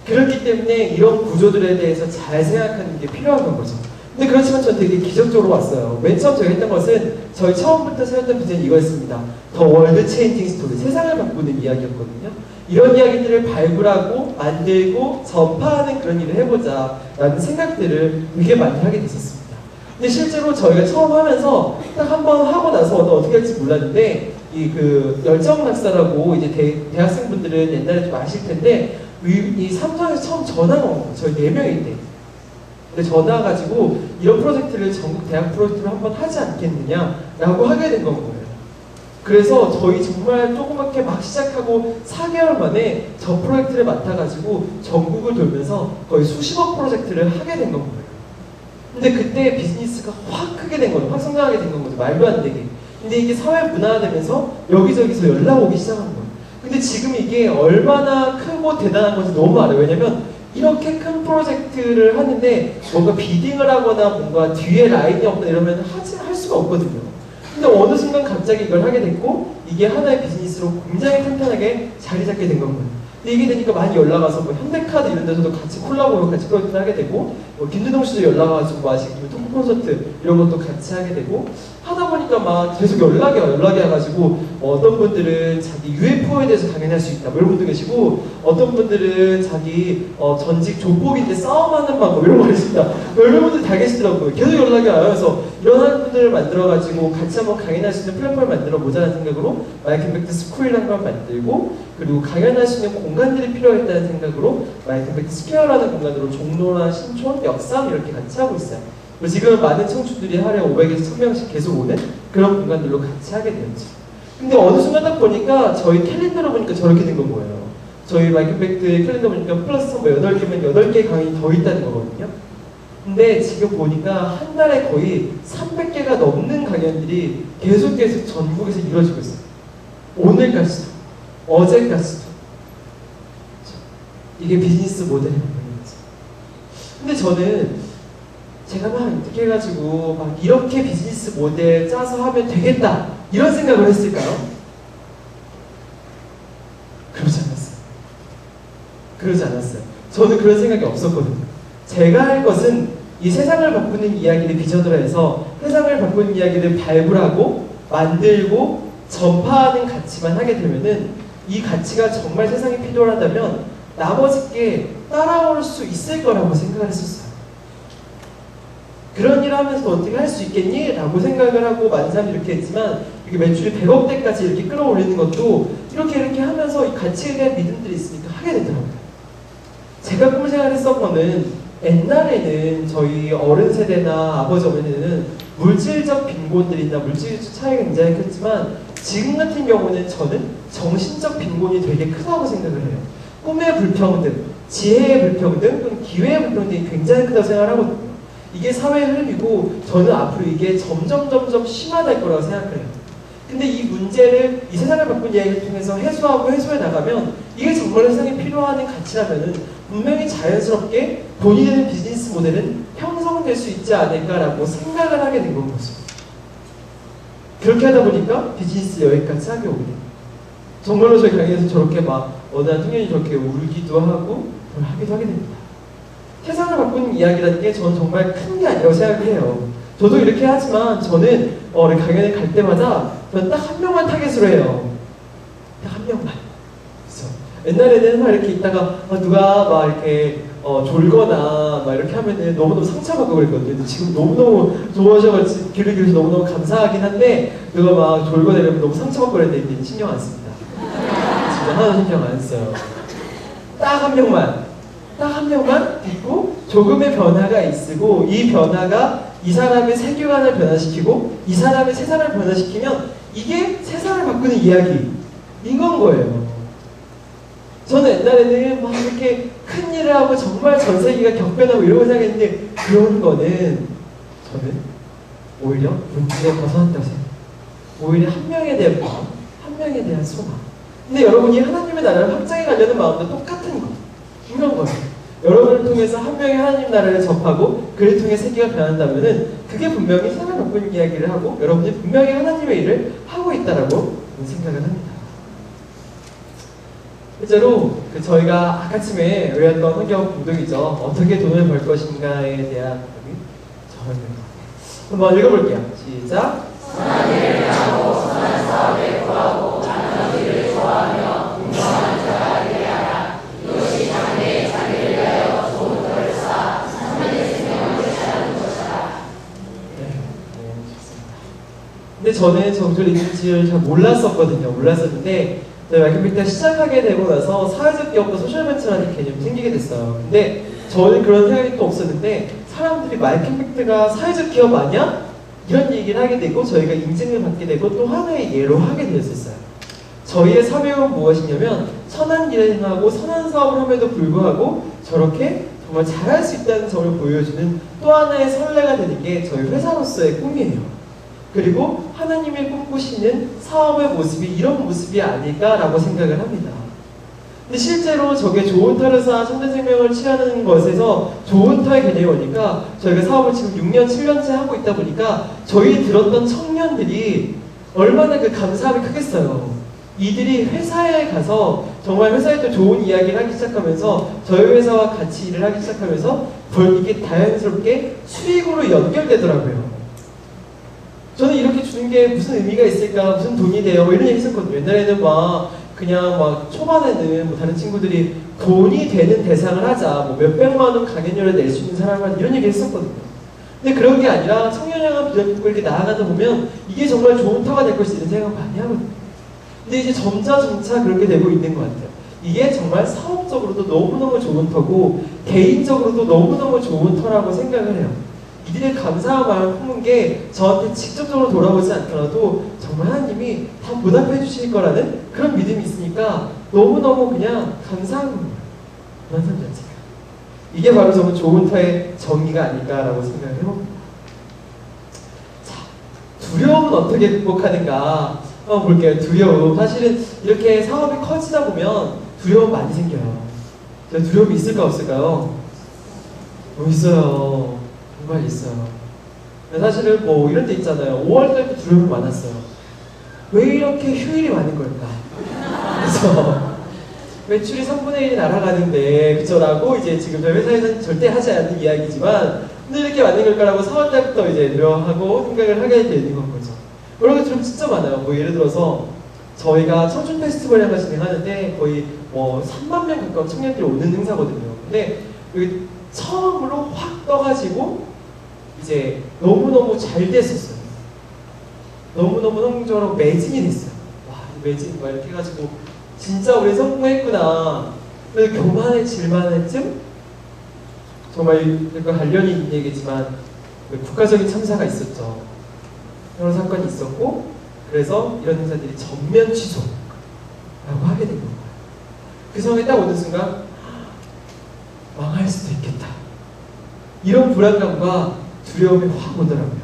그렇기 때문에 이런 구조들에 대해서 잘 생각하는 게 필요한 거죠. 근데 그렇지만 저는 되게 기적적으로 왔어요. 맨 처음 저희가 했던 것은 저희 처음부터 세웠던 비전이 이거였습니다. 더 월드 체인징 스토리, 세상을 바꾸는 이야기였거든요. 이런 이야기들을 발굴하고 만들고 전파하는 그런 일을 해보자 라는 생각들을 되게 많이 하게 됐었습니다. 근데 실제로 저희가 처음 하면서 딱 한 번 하고 나서 어떻게 할지 몰랐는데 이 그 열정낙사라고 이제 대학생분들은 옛날에 좀 아실 텐데 이 삼성에서 처음 전화가 온 거예요. 저희 4명인데. 근데 전화 가지고 이런 프로젝트를 전국 대학 프로젝트로 한번 하지 않겠느냐라고 하게 된 건 거예요. 그래서 저희 정말 조그맣게 막 시작하고 4개월 만에 저 프로젝트를 맡아가지고 전국을 돌면서 거의 수십억 프로젝트를 하게 된 건 거예요. 근데 그때 비즈니스가 확 크게 된 거예요. 확 성장하게 된 거죠. 말도 안 되게. 근데 이게 사회 문화화되면서 여기저기서 연락 오기 시작한 거예요. 근데 지금 이게 얼마나 크고 대단한 건지 너무 알아요. 왜냐면 이렇게 큰 프로젝트를 하는데 뭔가 비딩을 하거나 뭔가 뒤에 라인이 없거나 이러면 할 수가 없거든요. 근데 어느 순간 갑자기 이걸 하게 됐고 이게 하나의 비즈니스로 굉장히 탄탄하게 자리 잡게 된 거예요. 근데 이게 되니까 많이 연락 와서 뭐 현대카드 이런 데서도 같이 콜라보로 같이 프로젝트를 하게 되고 뭐 김두동 씨도 연락 와가지고 뭐 아시겠지만 토크 콘서트 이런 것도 같이 하게 되고 하다 보니까 막 계속 연락이 와가지고 어떤 분들은 자기 UFO에 대해서 강연할 수 있다 뭐 이런 분도 계시고 어떤 분들은 자기 전직 조폭인데 싸움하는 방법 이런 거 할 수 있다 뭐 이런 분들 다 계시더라고요. 계속 연락이 와요. 그래서 이런 분들을 만들어가지고 같이 한번 강연할 수 있는 플랫폼을 만들어 보자는 생각으로 마이크 임팩트 스쿨이라는 걸 만들고 그리고 강연할 수 있는 공간들이 필요했다는 생각으로 마이크 임팩트 스퀘어라는 공간으로 종로나 신촌, 역삼 이렇게 같이 하고 있어요. 지금 많은 청춘들이 하루에 500에서 1000명씩 계속 오는 그런 공간들로 같이 하게 되었죠. 근데 어느 순간 딱 보니까 저희 캘린더로 보니까 저렇게 된 건 거예요. 저희 마이크 임팩트의 캘린더 보니까 플러스 뭐 8개면 8개 강연이 더 있다는 거거든요. 근데 지금 보니까 한 달에 거의 300개가 넘는 강연들이 계속 전국에서 이루어지고 있어요. 오늘까지도, 어제까지도. 이게 비즈니스 모델의 부분이죠. 근데 저는 제가 막 어떻게 해가지고 막 이렇게 비즈니스 모델 짜서 하면 되겠다 이런 생각을 했을까요? 그렇지 않았어요. 그러지 않았어요. 저는 그런 생각이 없었거든요. 제가 할 것은 이 세상을 바꾸는 이야기를 비전으로 해서 세상을 바꾸는 이야기를 발굴하고 만들고 전파하는 가치만 하게 되면은 이 가치가 정말 세상에 필요하다면 나머지 게 따라올 수 있을 거라고 생각을 했었어요. 그런 일을 하면서 어떻게 할 수 있겠니? 라고 생각을 하고 많은 사람들이 이렇게 했지만 이게 매출이 100억대까지 이렇게 끌어올리는 것도 이렇게 하면서 이 가치에 대한 믿음들이 있으니까 하게 되더라고요. 제가 꿈을 생각했던 거는 옛날에는 저희 어른 세대나 아버지 어머니는 물질적 빈곤들이나 물질적 차이가 굉장히 컸지만 지금 같은 경우는 저는 정신적 빈곤이 되게 크다고 생각을 해요. 꿈의 불평등, 지혜의 불평등, 또는 기회의 불평등이 굉장히 크다고 생각을 하거든요. 이게 사회의 흐름이고 저는 앞으로 이게 점점 심화될 거라고 생각해요. 근데 이 문제를 이 세상을 바꾼 이야기를 통해서 해소하고 해소해 나가면 이게 정말 세상에 필요한 가치라면은 분명히 자연스럽게 돈이 되는 비즈니스 모델은 형성될 수 있지 않을까라고 생각을 하게 된 건 거죠. 그렇게 하다 보니까 비즈니스 여기까지 하게 오게 돼요. 정말로 저희 강의에서 저렇게 막 어느 한 청년이 저렇게 울기도 하고 하기도 하게 됩니다. 세상을 바꾸는 이야기라는 게 저는 정말 큰 게 아니라고 생각을 해요. 저도 이렇게 하지만 저는 강연에 갈 때마다 저는 딱 한 명만 타겟으로 해요. 딱 한 명만. 그래서 옛날에는 막 이렇게 있다가 누가 막 이렇게 졸거나 막 이렇게 하면은 너무너무 상처받고 그랬거든요. 지금 너무너무 좋아하셔가지고 귀를 기울여서 너무너무 감사하긴 한데 누가 막 졸거나 이러면 너무 상처받고 그랬는데 이제 신경 안 씁니다. 진짜 하나도 신경 안 써요. 딱 한 명만 있고 조금의 변화가 있고 이 변화가 이 사람의 세계관을 변화시키고 이 사람의 세상을 변화시키면 이게 세상을 바꾸는 이야기인 건 거예요. 저는 옛날에는 막 이렇게 큰 일을 하고 정말 전 세계가 격변하고 이러고 생각했는데 그런 거는 저는 오히려 문제에 벗어났다고 생각해요. 오히려 한 명에 대한 마음, 한 명에 대한 소망. 근데 여러분이 하나님의 나라를 확장해 가려는 마음도 똑같은 거. 이런 거예요. 여러분을 통해서 한 명의 하나님 나라를 접하고 그를 통해 세계가 변한다면은 그게 분명히 세상을 바꾸는 이야기를 하고 여러분이 분명히 하나님의 일을 하고 있다라고 생각을 합니다. 실제로 저희가 아까쯤에 외웠던 환경 공동이죠. 어떻게 돈을 벌 것인가에 대한 저는 한번 읽어볼게요. 시작. 선한 일을 하고 선한 사업에 구하고 많은 일을 좋아하며 공평한 자가 되게 하라. 이것이 장래에 자기를 위하여 좋은 터를 쌓아 삶의 생명을 살아가는 것이다. 네, 좋습니다. 근데 저는 정절 있는지를 잘 몰랐었는데 마이크빅 시작하게 되고 나서 사회적 기업과 소셜벤처라는 개념이 생기게 됐어요. 근데 저는 그런 생각이 또 없었는데 사람들이 마이크빅트가 사회적 기업 아니야? 이런 얘기를 하게 되고 저희가 인증을 받게 되고 또 하나의 예로 하게 되었었어요. 저희의 사명은 무엇이냐면 선한 일을 행하고 선한 사업을 함에도 불구하고 저렇게 정말 잘할 수 있다는 점을 보여주는 또 하나의 선례가 되는 게 저희 회사로서의 꿈이에요. 그리고 하나님의 꿈꾸시는 사업의 모습이 이런 모습이 아닐까라고 생각을 합니다. 근데 실제로 저게 좋은 터를 쌓아 참된 생명을 취하는 것에서 좋은 터의 개념이 오니까 저희가 사업을 지금 6년, 7년째 하고 있다 보니까 저희 들었던 청년들이 얼마나 그 감사함이 크겠어요. 이들이 회사에 가서 정말 회사에 또 좋은 이야기를 하기 시작하면서 저희 회사와 같이 일을 하기 시작하면서 이게 다양스럽게 수익으로 연결되더라고요. 저는 이렇게 주는 게 무슨 의미가 있을까, 무슨 돈이 돼요, 이런 얘기 했었거든요. 옛날에는 그냥 초반에는 다른 친구들이 돈이 되는 대상을 하자, 몇백만 원 강연료를 낼 수 있는 사람만 이런 얘기 했었거든요. 근데 그런 게 아니라 청년양한 비전 이렇게 나아가다 보면 이게 정말 좋은 터가 될 것이라는 생각 많이 하거든요. 근데 이제 점차 그렇게 되고 있는 것 같아요. 이게 정말 사업적으로도 너무너무 좋은 터고 개인적으로도 너무너무 좋은 터라고 생각을 해요. 이들의 감사한 마음을 품은 게 저한테 직접적으로 돌아오지 않더라도 정말 하나님이 다 보답해 주실 거라는 그런 믿음이 있으니까 너무너무 그냥 감사한 겁니다. 그런 삶 자체가. 이게 바로 저는 좋은 터의 정의가 아닐까라고 생각을 해봅니다. 자, 두려움은 어떻게 극복하는가 한번 볼게요. 두려움. 사실은 이렇게 사업이 커지다 보면 두려움 많이 생겨요. 두려움이 있을까 없을까요? 있어요. 정말 있어요. 사실은 이런 데 있잖아요. 5월달부터 두려움이 많았어요. 왜 이렇게 휴일이 많은 걸까? 그래서 매출이 3분의 1이 날아가는데 그쵸? 라고 이제 지금 저희 회사에서는 절대 하지 않는 이야기지만 근데 이렇게 만든 걸까라고 4월 달부터 이제 노력하고 생각을 하게 되는 건 거죠. 그런 것처럼 진짜 많아요. 뭐 예를 들어서 저희가 청춘 페스티벌을 하나 진행하는데 거의 뭐 3만 명 가까운 청년들이 오는 행사거든요. 근데 여기 처음으로 확 떠가지고 이제 너무너무 잘 됐었어요. 너무너무 성공적으로 매진이 됐어요. 와, 매진 막 이렇게 해가지고 진짜 우리 성공했구나. 그래서 교만해질만 쯤 정말 이거 관련이 있는 얘기지만 국가적인 참사가 있었죠. 그런 사건이 있었고 그래서 이런 행사들이 전면 취소라고 하게 된 거예요. 그 상황에 딱 오는 순간 망할 수도 있겠다. 이런 불안감과 두려움이 확 오더라고요.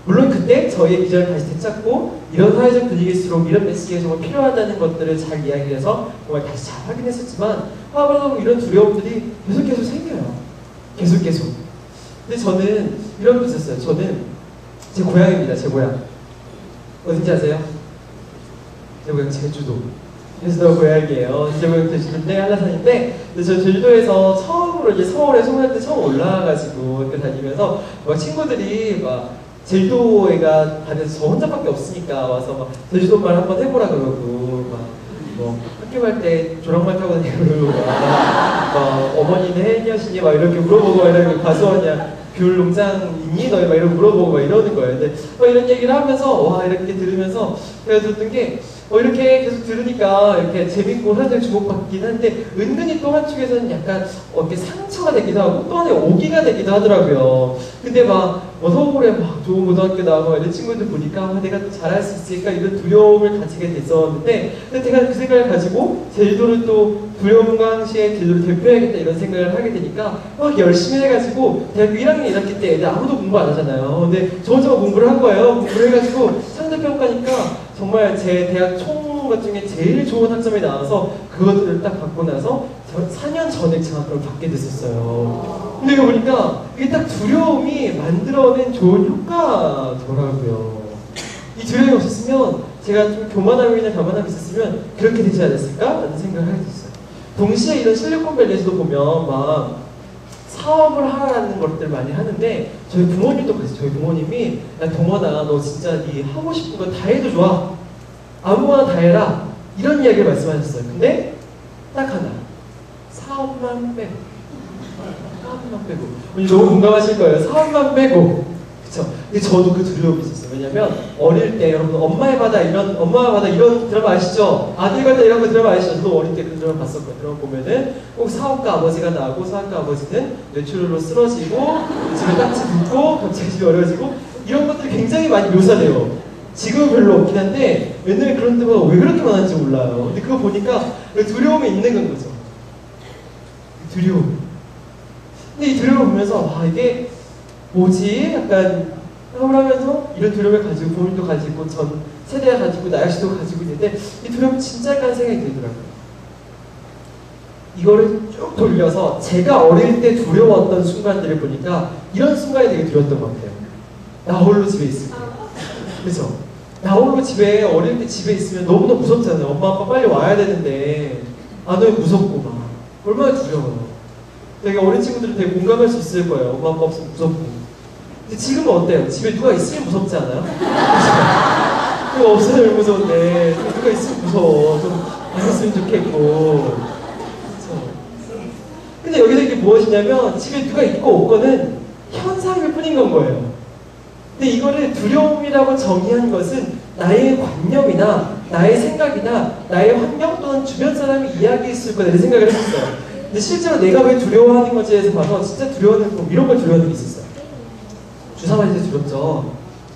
물론 그때 저희의 비전을 다시 되찾고 이런 사회적 분위기일수록 이런 메시지가 정말 필요하다는 것들을 잘 이야기해서 정말 다시 잘 하긴 했었지만 화합하고 이런 두려움들이 계속 생겨요. 계속. 근데 저는 이런 게 있었어요. 저는 제 고향입니다. 제 고향. 어딘지 아세요? 제 고향 제주도. 제주도 고향이에요. 제 고향 제주도인데 한라산인데 저 제주도에서 처음으로 이제 서울에 소문날 때 처음 올라와가지고 이렇게 다니면서 막 친구들이 막 제주도에가 다녀서 저 혼자밖에 없으니까 와서 막 제주도말 한번 해보라 그러고 막 뭐 학교 갈 때 조랑말 타고 다니고 막 어머니는 해녀시니 막 이렇게 물어보고 막 이렇게 가수원이야 귤 농장 있니? 너희 막 이런 물어보고 막 이러는 거예요. 근데 이런 얘기를 하면서 와 이렇게 들으면서 제가 들었던 게 이렇게 계속 들으니까 이렇게 재밌고 사람들이 주목받긴 한데 은근히 또 한쪽에서는 약간 이렇게 상처가 되기도 하고 또 하나의 오기가 되기도 하더라고요. 근데 막 서울에 막 좋은 고등학교 나오고 이런 친구들 보니까 내가 또 잘할 수 있을까 이런 두려움을 가지게 됐었는데 근데 제가 그 생각을 가지고 제주도를 또 두려움강시에 제주도를 대표해야겠다 이런 생각을 하게 되니까 막 열심히 해가지고 대학교 1학년 1학기 때 애들 아무도 공부 안 하잖아요. 근데 저 혼자 공부를 한 거예요. 공부를 해가지고 상대평가니까 정말 제 대학 총 것 중에 제일 좋은 학점이 나와서 그것들을 딱 받고 나서 4년 전액 장학금을 받게 됐었어요. 근데 이거 보니까 이게 딱 두려움이 만들어낸 좋은 효과더라고요. 이 두려움이 없었으면 제가 좀 교만함이나 교만함이 있었으면 그렇게 되지 않았을까? 라는 생각을 하게 됐어요. 동시에 이런 실리콘밸리에서도 보면 막 사업을 하라는 것들 많이 하는데 저희 부모님도 그랬어요. 저희 부모님이 야 동원아 너 진짜 네 하고 싶은 거 다 해도 좋아. 아무거나 다 해라. 이런 이야기를 말씀하셨어요. 근데 딱 하나. 사업만 빼고. 사업만 빼고. 너무 공감하실 거예요. 사업만 빼고. 그쵸? 근데 저도 그 두려움이 있었어요. 왜냐면 어릴 때 여러분 엄마의 바다 이런 드라마 아시죠? 아들 같다 이런 거 드라마 아시죠? 저도 어릴 때 그 드라마 봤었거든요. 드라마 보면은 꼭 사업가 아버지가 나오고 사업가 아버지는 뇌출혈로 쓰러지고 집에 딱지 붙고 갑자기 집이 어려워지고 이런 것들이 굉장히 많이 묘사돼요. 지금은 별로 없긴 한데 옛날에 그런 데가 왜 그렇게 많은지 몰라요. 근데 그거 보니까 두려움이 있는 건 거죠. 두려움. 근데 이 두려움을 보면서 와 이게 뭐지? 약간 사업을 하면서 이런 두려움을 가지고 부모님도 가지고 전 세대가 가지고 나 역시도 가지고 있는데 이 두려움이 진짜일까 생각이 들더라고요. 이거를 쭉 돌려서 제가 어릴 때 두려웠던 순간들을 보니까 이런 순간이 되게 두려웠던 것 같아요. 나 홀로 집에 있을 때. 그죠? 나 홀로 집에 어릴 때 집에 있으면 너무나 무섭잖아요. 엄마 아빠 빨리 와야 되는데 안 오면 무섭고 막 얼마나 두려워요. 되게 어린 친구들은 되게 공감할 수 있을 거예요. 엄마 아빠 없으면 무섭고. 근데 지금은 어때요? 집에 누가 있으면 무섭지 않아요? 누가 없으면 무서운데 누가 있으면 무서워. 좀 안 있으면 좋겠고. 그쵸? 근데 여기서 이게 무엇이냐면 집에 누가 있고 없고는 현상일 뿐인 건 거예요. 근데 이거를 두려움이라고 정의한 것은 나의 관념이나 나의 생각이나 나의 환경 또는 주변 사람이 이야기했을 거다 이런 생각을 했었어요. 근데 실제로 내가 왜 두려워하는 건지에 대해서 봐서 진짜 두려워하는 거 이런 걸 두려워하는 게 있었어요. 주사 맞을 때 두렵죠.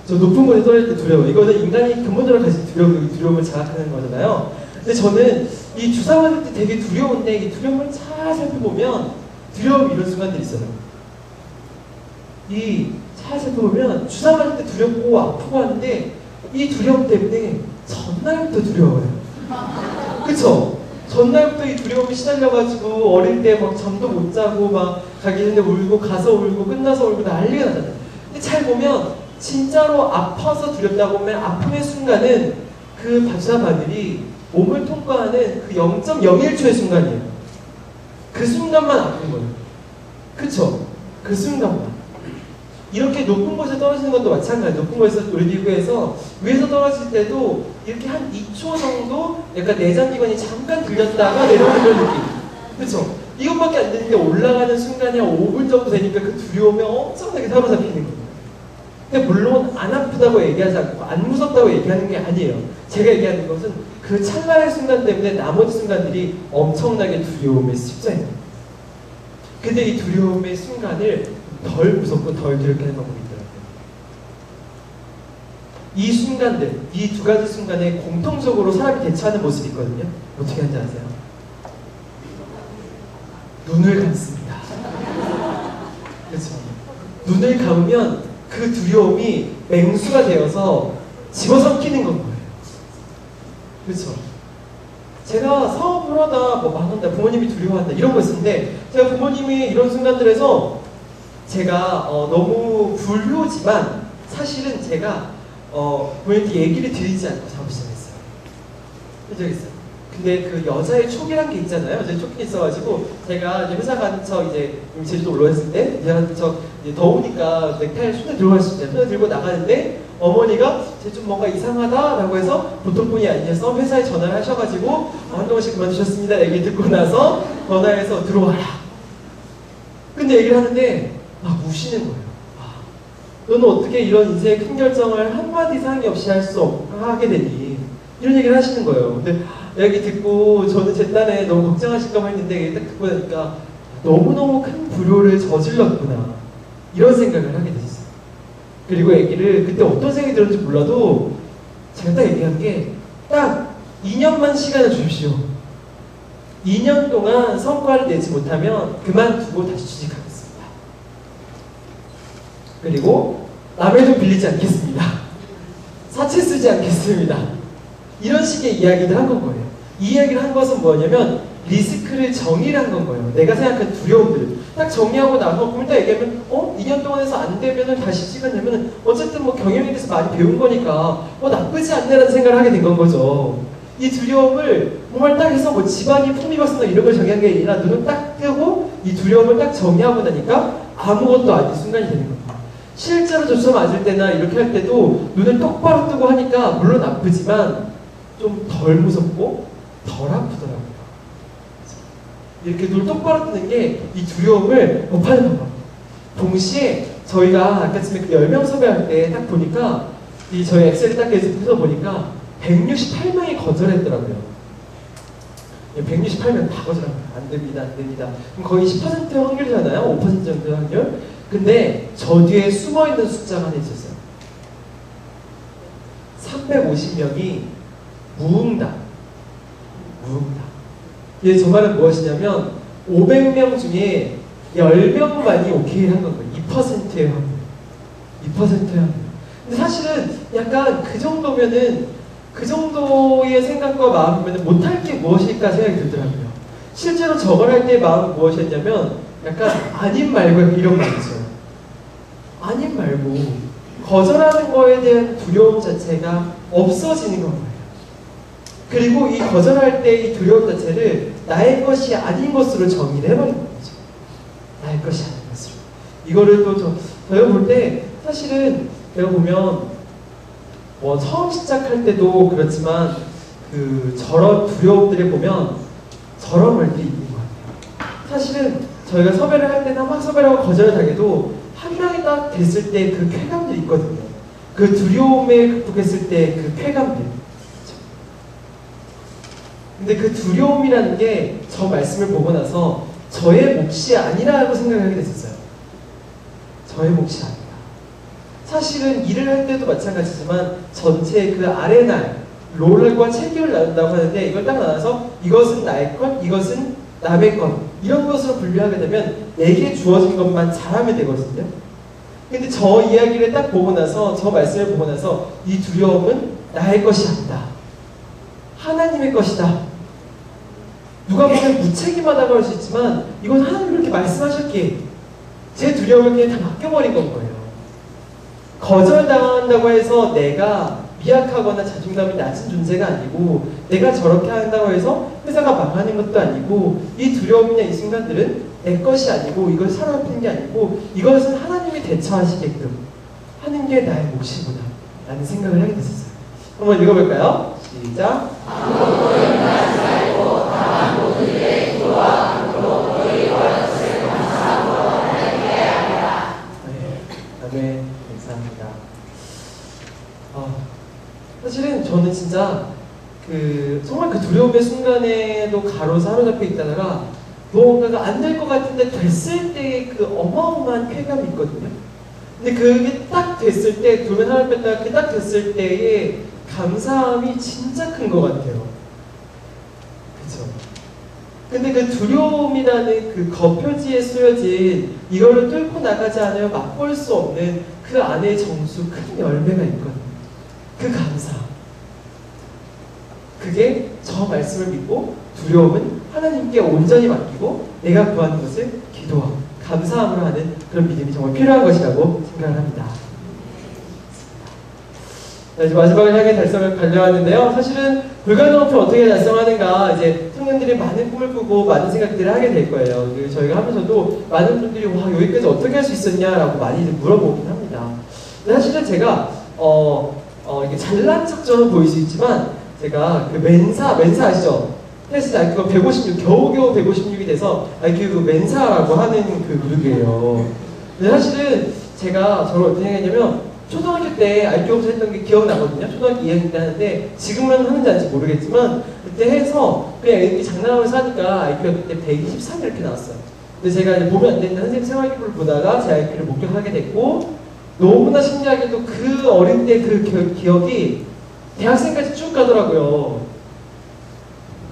저 높은 곳에 떨어질 때 두려워. 이거는 인간이 근본적으로 가진 두려움을 자각하는 거잖아요. 근데 저는 이 주사 맞을 때 되게 두려운데 이 두려움을 잘 살펴보면 두려움이 이런 순간들이 있어요. 잘 살펴보면 주사 맞을 때 두렵고 아프고 하는데 이 두려움 때문에 전날부터 두려워요. 그쵸? 전날부터 이 두려움이 시달려가지고 어릴 때 막 잠도 못 자고 막 가기 전에 울고 가서 울고 끝나서 울고 난리가 나잖아요. 근데 잘 보면 진짜로 아파서 두렵다고 하면 아픔의 순간은 그 주사 바늘이 몸을 통과하는 그 0.01초의 순간이에요. 그 순간만 아픈 거예요. 그쵸? 그 순간만. 이렇게 높은 곳에 떨어지는 것도 마찬가지예요. 높은 곳에서 놀이기구에서 위에서 떨어질 때도 이렇게 한 2초 정도 약간 내장기관이 잠깐 들렸다가 내려오는 그런 느낌. 그쵸? 이것밖에 안 되는데 올라가는 순간이 한 5분 정도 되니까 그 두려움에 엄청나게 사로잡히는 거예요. 근데 물론 안 아프다고 얘기하지 않고 안 무섭다고 얘기하는 게 아니에요. 제가 얘기하는 것은 그 찰나의 순간 때문에 나머지 순간들이 엄청나게 두려움에 휩싸여요. 근데 이 두려움의 순간을 덜 무섭고 덜 두렵게 하는 방법이 있더라고요. 이 순간들, 이 두 가지 순간에 공통적으로 사람이 대처하는 모습이 있거든요. 어떻게 하는지 아세요? 눈을 감습니다. 그렇죠? 눈을 감으면 그 두려움이 맹수가 되어서 집어삼키는 건 거예요. 그렇죠? 제가 사업을 하다 뭐 망한다, 부모님이 두려워한다 이런 거 있었는데 제가 부모님이 이런 순간들에서 제가 너무 불효지만 사실은 제가 부모님께 얘기를 드리지 않고 사업 시작했어요. 그죠? 근데 그 여자의 촉이란 게 있잖아요. 여자의 촉이 있어가지고 제가 이제 회사 간 척 이제 제주도 올라왔을 때 이제 척 더우니까 넥타이를 손에 들고 갈 수 있잖아요. 손에 들고 나가는데 어머니가 쟤 좀 뭔가 이상하다라고 해서 보통 분이 아니어서 회사에 전화를 하셔가지고 한동훈 씨 그만두셨습니다. 얘기 듣고 나서 전화해서 들어와라. 근데 얘기를 하는데 막 우시는 거예요. 너는 어떻게 이런 인생의 큰 결정을 한마디 상의 없이 하게 되니? 이런 얘기를 하시는 거예요. 근데 얘기 듣고 저는 제 딴에 너무 걱정하실까 했는데 딱 듣고 나니까 너무너무 큰 불효를 저질렀구나 이런 생각을 하게 됐어요. 그리고 얘기를 그때 어떤 생각이 들었는지 몰라도 제가 딱 얘기한 게 딱 2년만 시간을 주십시오. 2년 동안 성과를 내지 못하면 그만두고 다시 취직하겠습니다. 그리고 남의 돈 빌리지 않겠습니다. 사채 쓰지 않겠습니다. 이런 식의 이야기를 한 건 거예요. 이 이야기를 한 것은 뭐냐면 리스크를 정의를 한 건 거예요. 내가 생각한 두려움들을 딱 정리하고 나서 그럼 딱 얘기하면 2년 동안 해서 안 되면은 다시 시간 내면은 어쨌든 뭐 경영에 대해서 많이 배운 거니까 나쁘지 않네라는 생각을 하게 된 건 거죠. 이 두려움을 정말 딱 해서 뭐 집안이 풍미박산다 이런 걸 정의한 게 아니라 눈을 딱 뜨고 이 두려움을 딱 정의하고 나니까 아무것도 아닌 순간이 되는 겁니다. 실제로 접촉 맞을 때나 이렇게 할 때도 눈을 똑바로 뜨고 하니까 물론 아프지만 좀 덜 무섭고 덜 아프더라고요. 이렇게 눈을 똑바로 뜨는 게 이 두려움을 못하는 방법. 동시에 저희가 아까 전에 그 10명 섭외할 때 딱 보니까 이 저희 엑셀을 딱 해서 보니까 168명이 거절했더라고요. 168명 다 거절합니다. 안 됩니다, 안 됩니다. 그럼 거의 10% 확률이잖아요. 5% 정도 확률. 근데 저 뒤에 숨어 있는 숫자가 하나 있었어요. 350명이 무응답. 이게 저 말은 무엇이냐면 500명 중에 10명만이 오케이 한 거예요. 2%의 확률. 2%의 확률. 근데 사실은 약간 그 정도면은 그 정도의 생각과 마음이면 못할 게 무엇일까 생각이 들더라고요. 실제로 저걸 할 때 마음은 무엇이었냐면 약간 아님 말고 이런 말이죠. 아님 말고 거절하는 거에 대한 두려움 자체가 없어지는 거예요. 그리고 이 거절할 때 이 두려움 자체를 나의 것이 아닌 것으로 정의를 해버리는 거죠. 나의 것이 아닌 것으로. 이거를 또 저희가 볼 때 사실은 내가 보면 처음 시작할 때도 그렇지만 저런 두려움들을 보면 저런 말들이 있는 것 같아요. 사실은 저희가 섭외를 할 때나 막 섭외를 하고 거절을 당해도 한 명이 딱 됐을 때 그 쾌감들이 있거든요. 그 두려움에 극복했을 때 그 쾌감들. 근데 그 두려움이라는 게 저 말씀을 보고 나서 저의 몫이 아니라고 생각하게 됐었어요. 저의 몫이 아니다. 사실은 일을 할 때도 마찬가지지만 전체 그 아레나, 롤과 책임을 나눈다고 하는데 이걸 딱 나눠서 이것은 나의 것, 이것은 남의 것 이런 것으로 분류하게 되면 내게 주어진 것만 잘하면 되거든요. 근데 저 이야기를 딱 보고 나서 저 말씀을 보고 나서 이 두려움은 나의 것이 아니다. 하나님의 것이다. 누가 보면 무책임하다고 할 수 있지만 이건 하나님이 그렇게 말씀하셨기에 제 두려움을 그냥 다 맡겨버린 건 거예요. 거절당한다고 해서 내가 미약하거나 자존감이 낮은 존재가 아니고 내가 저렇게 한다고 해서 회사가 망하는 것도 아니고 이 두려움이나 이 순간들은 내 것이 아니고 이걸 사로잡히는 게 아니고 이것은 하나님이 대처하시게끔 하는 게 나의 몫이구나 라는 생각을 하게 됐었어요. 한번 읽어볼까요? 시작. 네, 감사합니다. 사실은 저는 진짜 정말 그 두려움의 순간에도 사로잡혀 있다가 무언가가 안 될 것 같은데 됐을 때의 그 어마어마한 쾌감이 있거든요. 근데 그게 딱 됐을 때, 돌면 하나 뺐다가 그게 딱 됐을 때의 감사함이 진짜 큰 것 같아요. 그쵸? 근데 그 두려움이라는 그 겉표지에 쓰여진 이거를 뚫고 나가지 않으면 맛볼 수 없는 그 안에 정수 큰 열매가 있거든요. 그 감사함. 그게 저 말씀을 믿고 두려움은 하나님께 온전히 맡기고 내가 구하는 것을 기도하고 감사함으로 하는 그런 믿음이 정말 필요한 것이라고 생각을 합니다. 자, 이제 마지막을 향해 달성을 가려 하는데요. 사실은 불가능한 목표 어떻게 달성하는가, 이제 청년들이 많은 꿈을 꾸고 많은 생각들을 하게 될 거예요. 그리고 저희가 하면서도 많은 분들이 와, 여기까지 어떻게 할 수 있었냐라고 많이 물어보긴 합니다. 근데 사실은 제가 이게 잘난 척처럼 보일 수 있지만 제가 그 멘사 아시죠? 테스트 IQ가 156, 겨우겨우 156이 돼서 IQ 그 멘사라고 하는 그 그룹이에요. 근데 사실은 제가 저를 어떻게 생각했냐면 초등학교 때 IQ 검사 했던 게 기억나거든요. 초등학교 2학년 때 하는데 지금은 하는지 아닌지 모르겠지만 그때 해서 그냥 이렇게 장난하면서 하니까 IQ가 그때 123 이렇게 나왔어요. 근데 제가 이제 보면 안 되는 선생님 생활기록을 보다가 제 IQ를 목격하게 됐고 너무나 신기하게도 그 어린 때 그 기억이 대학생까지 쭉 가더라고요.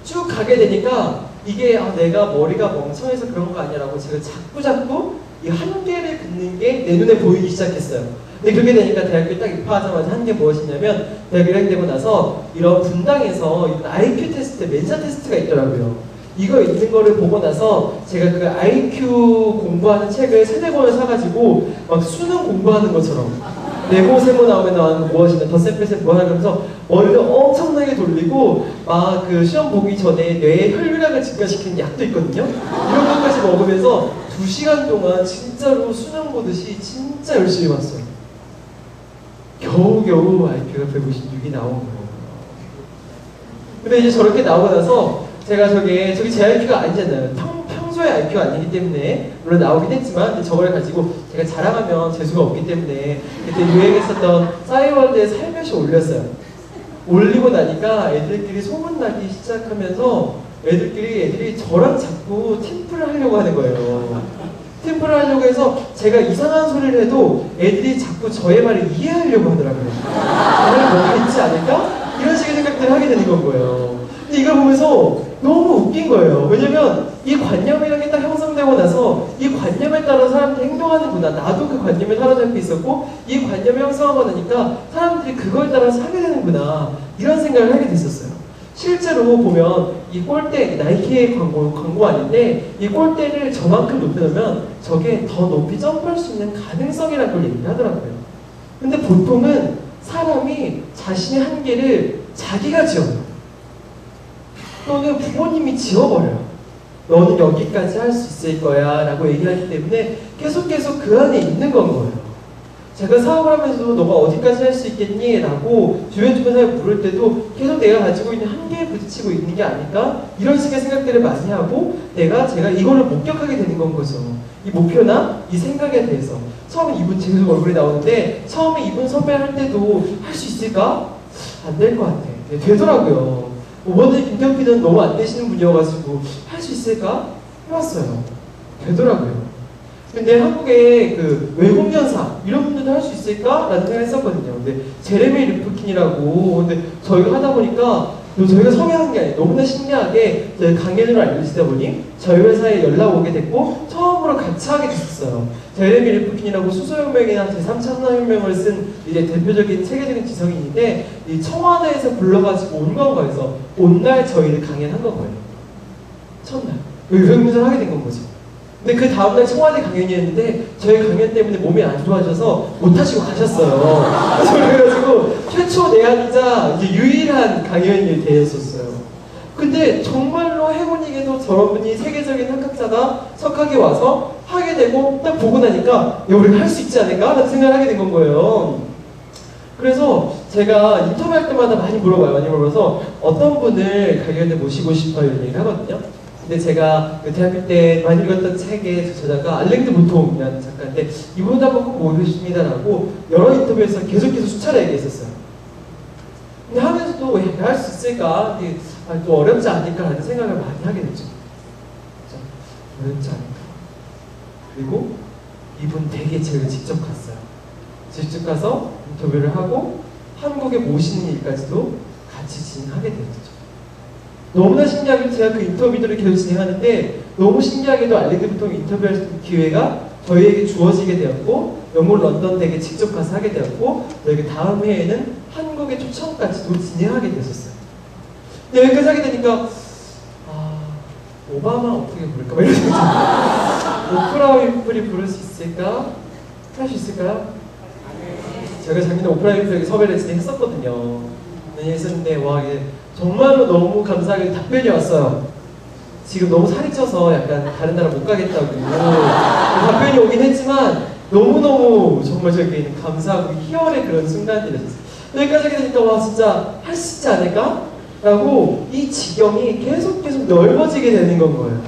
쭉 가게 되니까 이게 내가 머리가 멍청해서 그런 거 아니라고 제가 자꾸 이 한계를 긋는 게 내 눈에 보이기 시작했어요. 근데 그렇게 되니까 대학교에 딱 입학하자마자 한 게 무엇이냐면 대학교 1학년 되고 나서 이런 분당에서 이런 IQ 테스트, 멘사 테스트가 있더라고요. 이거 있는 거를 보고 나서 제가 그 IQ 공부하는 책을 3-4권을 사가지고 막 수능 공부하는 것처럼 네모 세모 나오면 무엇이냐 더 샘플 뭐 하나 그러면서 머리를 엄청나게 돌리고 막 그 시험 보기 전에 뇌의 혈류량을 증가시키는 약도 있거든요. 이런 것까지 먹으면서 2시간 동안 진짜로 수능 보듯이 진짜 열심히 봤어요. 겨우겨우 IQ가 156이 나온 거예요. 근데 이제 저렇게 나오고 나서 제가 저기 제 IQ가 아니잖아요. 평소의 IQ가 아니기 때문에 물론 나오긴 했지만 저걸 가지고 제가 자랑하면 재수가 없기 때문에 그때 유행했었던 싸이월드에 살며시 올렸어요. 올리고 나니까 애들끼리 소문나기 시작하면서 애들이 저랑 자꾸 팀플을 하려고 하는 거예요. 팀플을 하려고 해서 제가 이상한 소리를 해도 애들이 자꾸 저의 말을 이해하려고 하더라고요. 오늘 뭐가 있지 않을까? 이런 식의 생각들을 하게 되는 건 거예요. 근데 이걸 보면서 너무 웃긴 거예요. 왜냐면 이 관념이라는 게 딱 형성되고 나서 이 관념에 따라 사람들이 행동하는구나. 나도 그 관념에 사로잡혀 있었고 이 관념이 형성하고 나니까 사람들이 그걸 따라서 하게 되는구나. 이런 생각을 하게 됐었어요. 실제로 보면 이 골대, 나이키의 광고 아닌데 이 골대를 저만큼 높여놓으면 저게 더 높이 점프할 수 있는 가능성이라는 걸 얘기를 하더라고요. 근데 보통은 사람이 자신의 한계를 자기가 지어요. 또는 부모님이 지워버려요. 너는 여기까지 할 수 있을 거야 라고 얘기하기 때문에 계속 그 안에 있는 건 거예요. 제가 사업을 하면서도 너가 어디까지 할 수 있겠니? 라고 주변 사람이 물을 때도 계속 내가 가지고 있는 한계에 부딪히고 있는 게 아닐까? 이런 식의 생각들을 많이 하고 제가 이거를 목격하게 되는 건 거죠. 이 목표나 이 생각에 대해서. 처음에 이분 제 계속 얼굴이 나오는데 처음에 이분 선배를 할 때도 할 수 있을까? 안 될 것 같아. 네, 되더라고요. 먼저 김경필은 너무 안 되시는 분이어가지고 할 수 있을까? 해봤어요. 되더라고요. 근데 한국의 그 외국연사 이런 분들도 할 수 있을까? 라는 생각을 했었거든요. 근데 제레미 리프킨이라고 근데 저희가 하다 보니까 저희가 섭외한 게 아니에요. 너무나 신기하게 저희 강연으로 알려지다 보니 저희 회사에 연락 오게 됐고 처음으로 같이 하게 됐었어요. 제레미 리프킨이라고 수소혁명이나 제3차산업혁명을 쓴 이제 대표적인 세계적인 지성인인데 이 청와대에서 불러가지고 온 건가에서 온날 저희를 강연한 건 거예요. 첫날. 외국연사를 하게 된 건 거죠. 근데 그 다음날 청와대 강연이었는데 저희 강연 때문에 몸이 안 좋아져서 못 하시고 가셨어요. 그래가지고 최초 내가 대안이자 이제 유일한 강연이 되었었어요. 근데 정말로 행운이게도 저런 분이 세계적인 학학자가 석학에 와서 하게 되고 딱 보고 나니까 야, 우리가 할 수 있지 않을까? 라는 생각을 하게 된 건 거예요. 그래서 제가 인터뷰할 때마다 많이 물어봐요. 많이 물어봐서 어떤 분을 강연에 모시고 싶어요 이런 얘기를 하거든요. 근데 제가 그 대학교 때 많이 읽었던 책의 저자가 알랭드 보통이라는 작가인데 이분도 한번 꼭 모시고 싶습니다라고 여러 인터뷰에서 계속해서 수차례 얘기했었어요. 근데 하면서도 할 수 있을까? 또 어렵지 않을까라는 생각을 많이 하게 되죠. 어렵지 않을까. 그리고 이분 댁에 제가 직접 갔어요. 직접 가서 인터뷰를 하고 한국에 모시는 일까지도 같이 진행하게 되었죠. 너무나 신기하게 제가 그 인터뷰들을 계속 진행하는데 너무 신기하게도 알랭드 보통 인터뷰할 수 있는 기회가 저희에게 주어지게 되었고 영국 런던 댁에 직접 가서 하게 되었고 저희가 다음 해에는 한국의 초청까지도 진행하게 됐었어요. 근데 여기까지 하게 되니까 오바마 어떻게 부를까? 막 이런 생각. 오프라 윈프리 부를 수 있을까? 할 수 있을까요? 제가 작년에 오프라 윈프리 섭외를 진행했었거든요. 네, 했었는데 와 이게 정말로 너무 감사하게 답변이 왔어요. 지금 너무 살이 쪄서 약간 다른 나라 못 가겠다고 답변이 오긴 했지만 너무너무 정말 저에게는 감사하고 희열의 그런 순간들이었어요. 여기까지 하게 되니까 와 진짜 할 수 있지 않을까? 라고 이 지경이 계속 넓어지게 되는 건 거예요.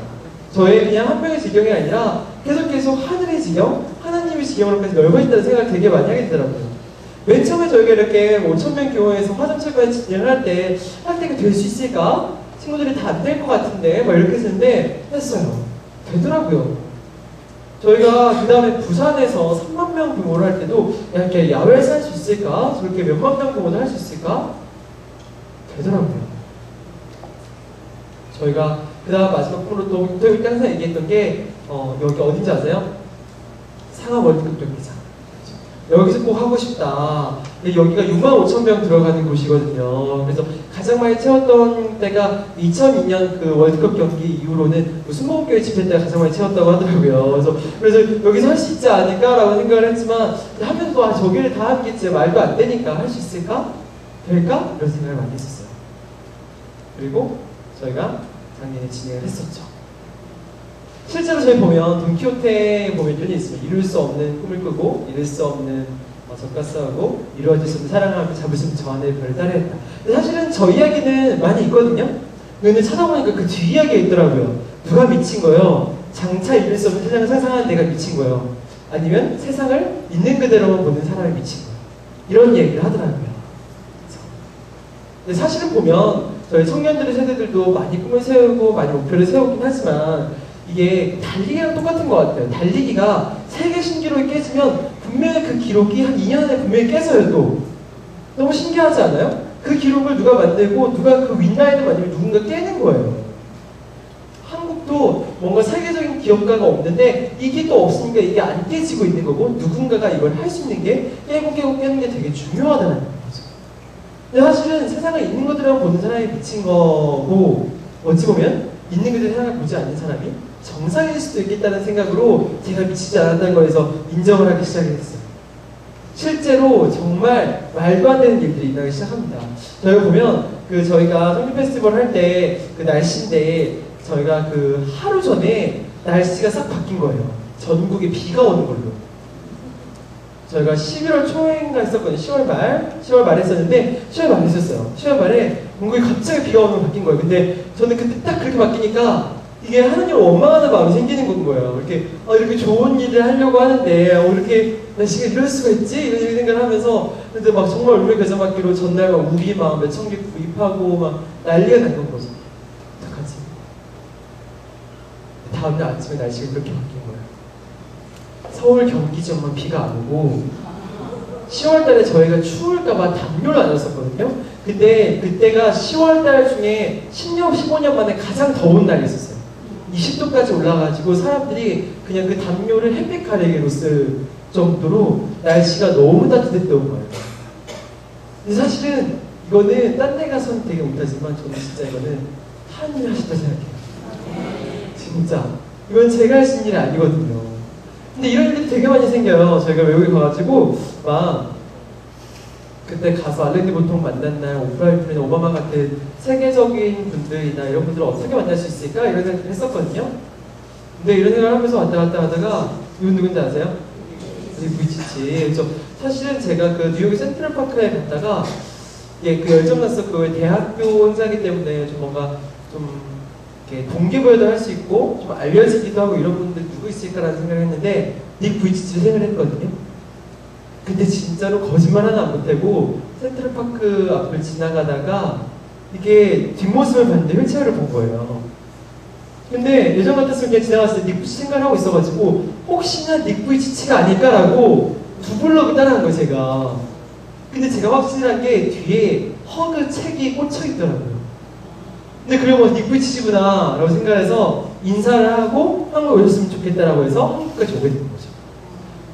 저의 그냥 한 명의 지경이 아니라 계속 하늘의 지경, 하나님의 지경으로까지 넓어진다는 생각을 되게 많이 하게 되더라고요. 맨 처음에 저희가 이렇게 5,000명 규모에서 화전철까지 진행을 할 때가 될 수 있을까? 친구들이 다 안 될 것 같은데 막 이렇게 했는데 했어요. 되더라고요. 저희가 그 다음에 부산에서 3만 명 규모를 할 때도 이렇게 야외에서 할 수 있을까? 저렇게 몇만 명 규모도 할 수 있을까? 되더라고요. 저희가 그 다음 마지막으로 또 인터뷰 때 항상 얘기했던 게 여기 어딘지 아세요? 상하 월드컵 경기장. 여기서 꼭 하고 싶다. 여기가 65,000명 들어가는 곳이거든요. 그래서 가장 많이 채웠던 때가 2002년 그 월드컵 경기 이후로는 순복음교회 집회 때가 가장 많이 채웠다고 하더라고요. 그래서 여기서 할 수 있지 않을까라고 생각을 했지만 하면서 저기를 다 하는 게 진짜 말도 안 되니까 할 수 있을까? 될까? 이런 생각을 많이 했었어요. 그리고 저희가 작년에 진행을 했었죠. 실제로 저희 보면 돈키호테에 보면 이런 게 있습니다. 이룰 수 없는 꿈을 꾸고 이룰 수 없는 적과 싸우고 이루어질 수 없는 사랑을 하며 잡을 수 없는 저 하늘의 별을 따르겠다. 사실은 저 이야기는 많이 있거든요. 근데 찾아보니까 그 뒷이야기가 있더라고요. 누가 미친 거예요? 장차 이룰 수 없는 세상을 상상하는 내가 미친 거예요. 아니면 세상을 있는 그대로만 보는 사람이 미친 거예요. 이런 얘기를 하더라고요. 근데 사실은 보면 저희 청년들의 세대들도 많이 꿈을 세우고 많이 목표를 세우긴 하지만 이게 달리기랑 똑같은 것 같아요. 달리기가 세계 신기록이 깨지면 분명히 그 기록이 한 2년 안에 분명히 깨져요. 또 너무 신기하지 않아요? 그 기록을 누가 만들고 누가 그 윗라인을 만들면 누군가 깨는 거예요. 한국도 뭔가 세계적인 기업가가 없는데 이게 또 없으니까 이게 안 깨지고 있는 거고 누군가가 이걸 할 수 있는 게 깨고 깨는 게 되게 중요하다는 거죠. 근데 사실은 세상을 있는 것들만 보는 사람이 미친 거고 어찌 보면 있는 그대로 세상을 보지 않는 사람이 정상일 수도 있겠다는 생각으로 제가 미치지 않았다는 거에서 인정을 하기 시작했어요. 실제로 정말 말도 안 되는 일들이 일어나기 시작합니다. 저희가 보면 저희가 성림 페스티벌 할 때 그 날씨인데 저희가 그 하루 전에 날씨가 싹 바뀐 거예요. 전국에 비가 오는 걸로. 저희가 11월 초인가 했었거든요. 10월 말에 했었는데 10월 말에 했었어요. 10월 말에 전국에 갑자기 비가 오는 걸로 바뀐 거예요. 근데 저는 그때 딱 그렇게 바뀌니까 이게 하나님을 원망하는 마음이 생기는 건 거예요. 이렇게 좋은 일을 하려고 하는데 이렇게 날씨가 이럴 수가 있지? 이런 생각을 하면서 근데 막 정말 울며 겨자 맞기로 전날 막 우리 막 몇천 개 구입하고 막 난리가 난 건 거죠. 어떡하지? 다음날 아침에 날씨가 그렇게 바뀐 거예요. 서울 경기 지역만 비가 안 오고 10월달에 저희가 추울까봐 담요를 안 줬었거든요. 근데 그때가 10월달 중에 10년, 15년 만에 가장 더운 날이 있었어요. 20도까지 올라가지고 사람들이 그냥 그 담요를 햇빛 가리개로 쓸 정도로 날씨가 너무 따뜻했던 거예요. 근데 사실은 이거는 딴 데 가서는 되게 못하지만 저는 진짜 이거는 하나님이 하셨다 생각해요. 진짜 이건 제가 할 수 있는 일이 아니거든요. 근데 이런 일이 되게 많이 생겨요. 저희가 외국에 가가지고 막 그때 가서 알렌드 보통 만난 날 오프라이프나 오바마 같은 세계적인 분들이나 이런 분들을 어떻게 만날 수 있을까 이런 생각을 했었거든요. 근데 이런 생각을 하면서 왔다 갔다 하다가 이분 누군지 아세요? 닉 부이치치. 사실은 제가 그 뉴욕 센트럴파크에 갔다가 예, 그 열정났어 그 대학교 행사이기 때문에 좀 뭔가 좀 이렇게 동기부여도 할 수 있고 좀 알려지기도 하고 이런 분들 누구 있을까라는 생각을 했는데 닉 부이치치를 생각을 했거든요. 근데 진짜로 거짓말 하나 안 보태고 센트럴파크 앞을 지나가다가 이게 뒷모습을 봤는데 휠체어를 본 거예요. 근데 예전 같았으면 그냥 지나갔을 때 닉 부이치치 생각을 하고 있어가지고 혹시나 닉 부이치치가 아닐까라고 두 블럭을 따라간 거예요 제가. 근데 제가 확실한 게 뒤에 허그 책이 꽂혀 있더라고요. 근데 그러고 닉 부이치치구나 라고 생각해서 인사를 하고 한국 오셨으면 좋겠다라고 해서 한국까지 오게 된 거죠.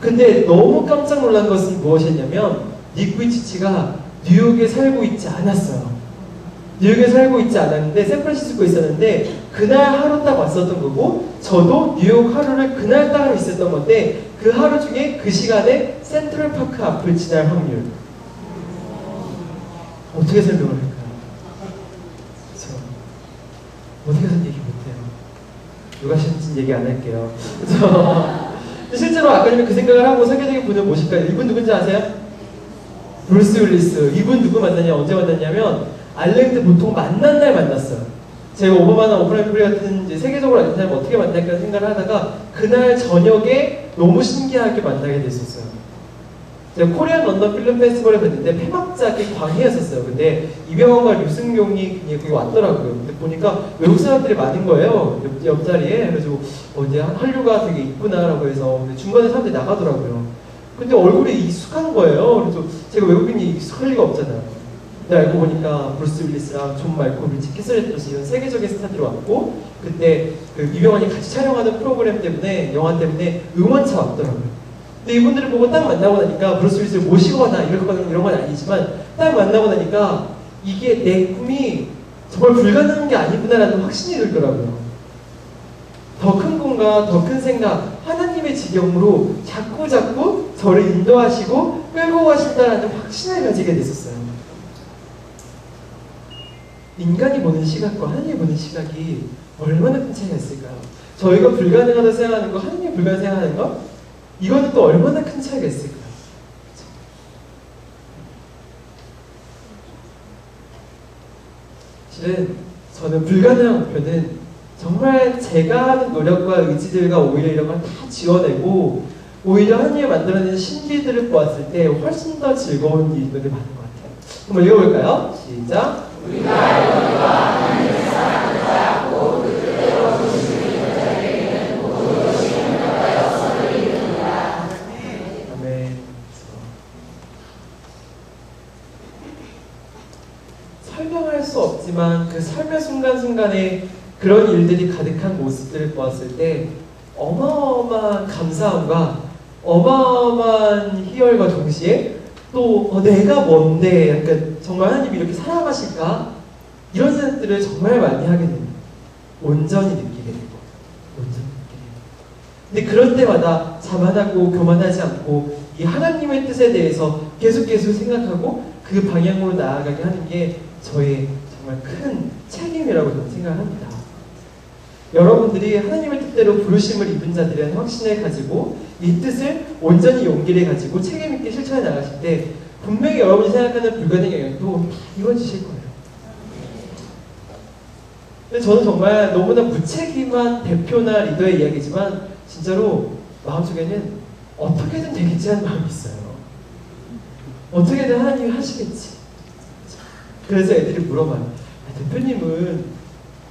근데 너무 깜짝 놀란 것은 무엇이었냐면 닉 부이치치가 뉴욕에 살고 있지 않았어요. 뉴욕에 살고 있지 않았는데 샌프란시스코에 있었는데 그날 하루 딱 왔었던 거고 저도 뉴욕 하루를 그날 딱 하루 있었던 건데 그 하루 중에 그 시간에 센트럴파크 앞을 지날 확률 어떻게 설명을 할까요? 그쵸? 어떻게 해서 얘기 못해요. 누가 하셨는지 얘기 안 할게요. 그쵸? 실제로 아까 전에 그 생각을 하고 세계적인 분을 모실까요? 이분 누군지 아세요? 브루스 윌리스. 이분 누구 만났냐? 언제 만났냐면 알랭드 보통 만난 날 만났어요. 제가 오바마나 오프라이프리 같은 이제 세계적으로 아는 사람 어떻게 만날까 생각을 하다가 그날 저녁에 너무 신기하게 만나게 됐었어요. 제가 코리안 런던 필름 페스티벌에 갔는데 폐막작이 광희였었어요. 근데 이병헌과 류승룡이 거기 왔더라고요. 근데 보니까 외국 사람들이 많은 거예요. 옆자리에. 그래가지고 이제 한류가 되게 있구나라고 해서 근데 중간에 사람들이 나가더라고요. 근데 얼굴이 익숙한 거예요. 그래서 제가 외국인이 익숙할 리가 없잖아요. 근데 알고 보니까 브루스 윌리스랑 존 말코비치, 키스레토스 이런 세계적인 스타들이 왔고 그때 그 이병헌이 같이 촬영하는 프로그램 때문에 영화 때문에 응원차 왔더라고요. 근데 이분들을 보고 딱 만나고 나니까 브루스 윌리스를 모시거나 이런 건 아니지만 딱 만나고 나니까 이게 내 꿈이 정말 불가능한 게 아니구나라는 확신이 들더라고요. 더 큰 꿈과 더 큰 생각, 하나님의 지경으로 자꾸 저를 인도하시고 끌고 가신다라는 확신을 가지게 됐었어요. 인간이 보는 시각과 하나님이 보는 시각이 얼마나 큰 차이가 있을까요? 저희가 불가능하다고 생각하는 거, 하나님이 불가능하다고 생각하는 거, 이거는 또 얼마나 큰 차이가 있을까요? 실은 저는 불가능한 목표는 정말 제가 하는 노력과 의지들과 오히려 이런 걸 다 지워내고 오히려 하나님이 만들어낸 신비들을 보았을 때 훨씬 더 즐거운 일들이 많은 것 같아요. 한번 읽어볼까요? 시작! 우리가 너희와 하나님의 사랑을 쌓았고 그 뜻대로 부르심이 여자에게는 모든 것이 행하여 선을 이루는다. 아멘. 설명할 수 없지만 그 삶의 순간순간에 그런 일들이 가득한 모습들을 보았을 때 어마어마한 감사함과 어마어마한 희열과 동시에 또 내가 뭔데 약간 정말 하나님이 이렇게 사랑하실까? 이런 생각들을 정말 많이 하게 됩니다. 온전히 느끼게 되고 온전히 느끼게 되고 근데 그럴 때마다 자만하고 교만하지 않고 이 하나님의 뜻에 대해서 계속 생각하고 그 방향으로 나아가게 하는 게 저의 정말 큰 책임이라고 저는 생각합니다. 여러분들이 하나님의 뜻대로 부르심을 입은 자들은 확신을 가지고 이 뜻을 온전히 용기를 가지고 책임있게 실천해 나가실 때 분명히 여러분이 생각하는 불가능의 영역도 다 이루어지실 거예요. 근데 저는 정말 너무나 무책임한 대표나 리더의 이야기지만 진짜로 마음속에는 어떻게든 되겠지 하는 마음이 있어요. 어떻게든 하나님이 하시겠지. 그래서 애들이 물어봐요. 대표님은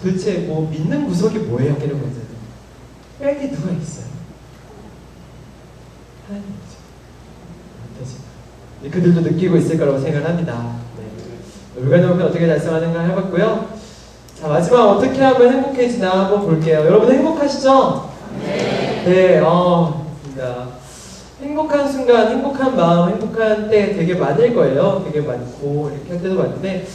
도대체 뭐 믿는 구석이 뭐예요? 이런 거잖아요. 백이 누가 있어요? 하나님이죠. 그들도 느끼고 있을 거라고 생각을 합니다. 네. 불가능한 어떻게 달성하는가 해봤고요. 자, 마지막 어떻게 하면 행복해지나 한번 볼게요. 여러분 행복하시죠? 네. 네, 좋습니다. 행복한 순간, 행복한 마음, 행복한 때 되게 많을 거예요. 되게 많고 이렇게 할 때도 많은데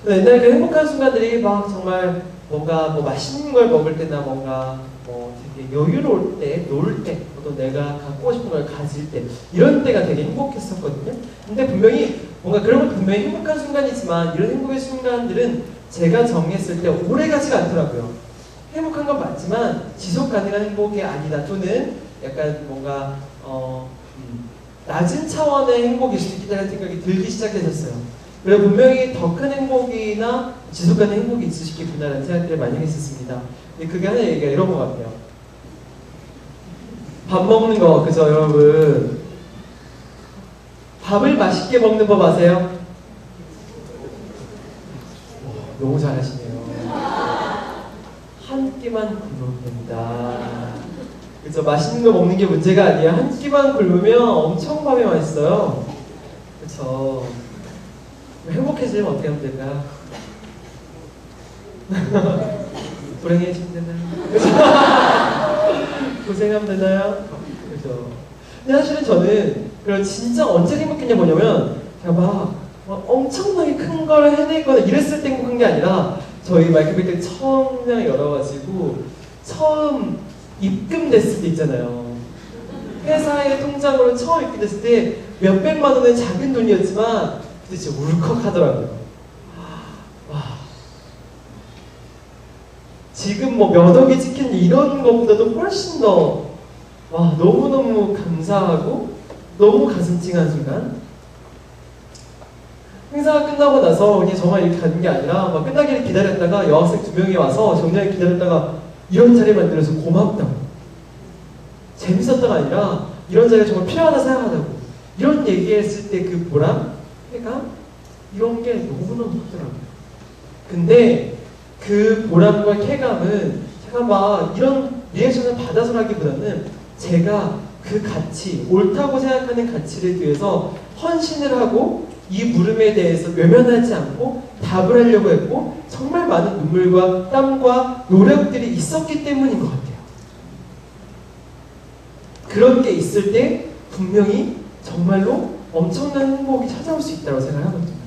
옛날에 그 행복한 순간들이 막 정말 뭔가 뭐 맛있는 걸 먹을 때나 뭔가 뭐 되게 여유로울 때, 놀 때, 또 내가 갖고 싶은 걸 가질 때 이런 때가 되게 행복했었거든요. 근데 분명히 뭔가 그런 건 분명히 행복한 순간이지만 이런 행복의 순간들은 제가 정했을 때 오래가지가 않더라고요. 행복한 건 맞지만 지속 가능한 행복이 아니다 또는 약간 뭔가 낮은 차원의 행복일 수도 있다는 생각이 들기 시작했었어요. 그리고 분명히 더 큰 행복이나 지속 가능한 행복이 있으시겠구나라는 생각들을 많이 했었습니다. 근데 그게 하나 얘기가 이런 것 같아요. 밥 먹는 거 그죠 여러분? 밥을 맛있게 먹는 법 아세요? 너무 잘하시네요. 한 끼만 굶으면 됩니다. 그죠? 맛있는 거 먹는 게 문제가 아니에요. 한 끼만 굶으면 엄청 밥이 맛있어요. 그쵸? 행복해지려면 어떻게 하면 될까요? 불행해지면 되나요? 고생하면 되나요? 그죠? 근데 사실은 저는 그런 진짜 언제 행복했냐 뭐냐면 제가 막 엄청나게 큰 걸 해내거나 이랬을 때 행복한 게 아니라 저희 마이크백 때 처음 그냥 열어가지고 처음 입금됐을 때 있잖아요. 회사의 통장으로 처음 입금됐을 때 몇백만 원의 작은 돈이었지만 그때 진짜 울컥하더라고요. 와. 지금 뭐 몇 억이 찍힌 이런 것보다도 훨씬 더 와, 너무너무 감사하고 너무 가슴 찡한 순간. 행사가 끝나고 나서 그냥 저만 이렇게 가는 게 아니라 막 끝나기를 기다렸다가 여학생 2명이 와서 정리하게 기다렸다가 이런 자리 만들어서 고맙다고, 재밌었다가 아니라 이런 자리가 정말 필요하다 생각하다고 이런 얘기했을 때 그 보람, 쾌감 이런 게 너무너무 크더라고요. 근데 그 보람과 쾌감은 제가 막 이런 리액션을 받아서라기보다는 제가 그 가치, 옳다고 생각하는 가치를 위해서 헌신을 하고 이 물음에 대해서 외면하지 않고 답을 하려고 했고 정말 많은 눈물과 땀과 노력들이 있었기 때문인 것 같아요. 그런 게 있을 때 분명히 정말로 엄청난 행복이 찾아올 수 있다고 생각하거든요.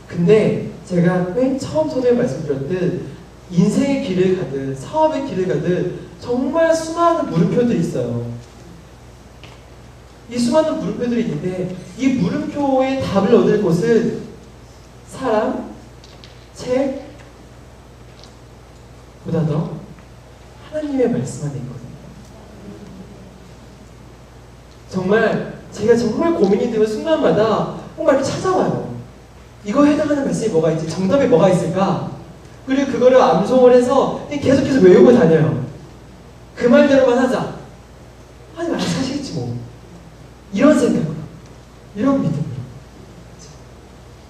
근데 제가 맨 처음 전에 말씀드렸듯 인생의 길을 가듯 사업의 길을 가듯 정말 수많은 물음표들이 있어요. 이 수많은 물음표들이 있는데 이 물음표의 답을 얻을 곳은 사람, 책 보다 더 하나님의 말씀 안에 있거든요. 정말 제가 정말 고민이 되는 순간마다 정말 이렇게 찾아와요. 이거에 해당하는 말씀이 뭐가 있지? 정답이 뭐가 있을까? 그리고 그거를 암송을 해서 계속해서 외우고 다녀요. 그 말대로만 하자. 아니 알아서 하시겠지 뭐. 이런 생각으로, 이런 믿음으로.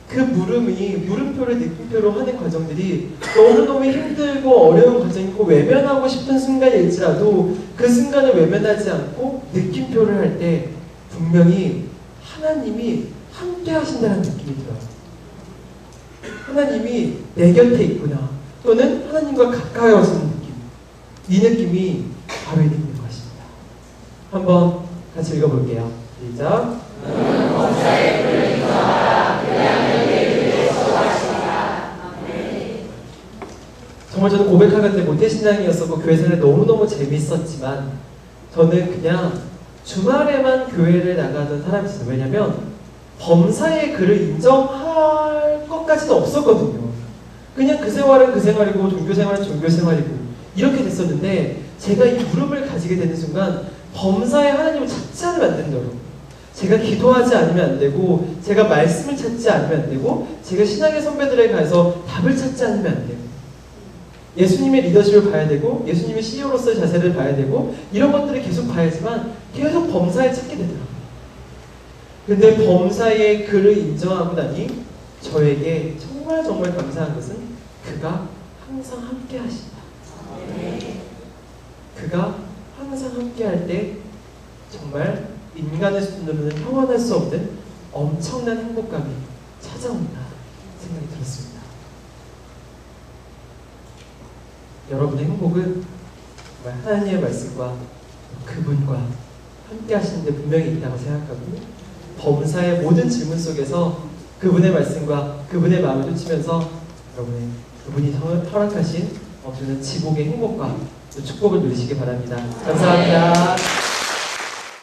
그 물음표를 느낌표로 하는 과정들이 너무너무 힘들고 어려운 과정이고 외면하고 싶은 순간일지라도 그 순간을 외면하지 않고 느낌표를 할 때 분명히 하나님이 함께 하신다는 느낌이 들어요. 하나님이 내 곁에 있구나, 또는 하나님과 가까이 오시는 느낌, 이 느낌이 바로 이 느낌인 것입니다. 한번 같이 읽어볼게요. 시작. 범사의 불을 인정하라. 그 양을 위해서 하시리라. 정말 저는 고백하건대 모태신앙이었었고 교회 생활 너무너무 재밌었지만 저는 그냥 주말에만 교회를 나가던 사람이었어요. 왜냐면 범사의 글을 인정할 것까지는 없었거든요. 그냥 그 생활은 그 생활이고 종교 생활은 종교 생활이고 이렇게 됐었는데 제가 이 물음을 가지게 되는 순간 범사의 하나님을 찾지 않으면 안 된다고. 제가 기도하지 않으면 안 되고 제가 말씀을 찾지 않으면 안 되고 제가 신앙의 선배들에 가서 답을 찾지 않으면 안 되고 예수님의 리더십을 봐야 되고 예수님의 CEO로서의 자세를 봐야 되고 이런 것들을 계속 봐야지만 계속 범사에 찾게 되더라고요. 근데 범사의 글을 인정하고 나니 저에게 정말 감사한 것은 그가 항상 함께 하신다. 그가 항상 함께 할 때 정말 인간의 손으로는 형언할 수 없는 엄청난 행복감이 찾아온다 생각이 들었습니다. 여러분의 행복은 정말 하나님의 말씀과 그분과 함께 하시는데 분명히 있다고 생각하고 범사의 모든 질문 속에서 그분의 말씀과 그분의 마음을 쫓으면서 여러분의 그분이 허락하신 저는 지복의 행복과 축복을 누리시기 바랍니다. 감사합니다.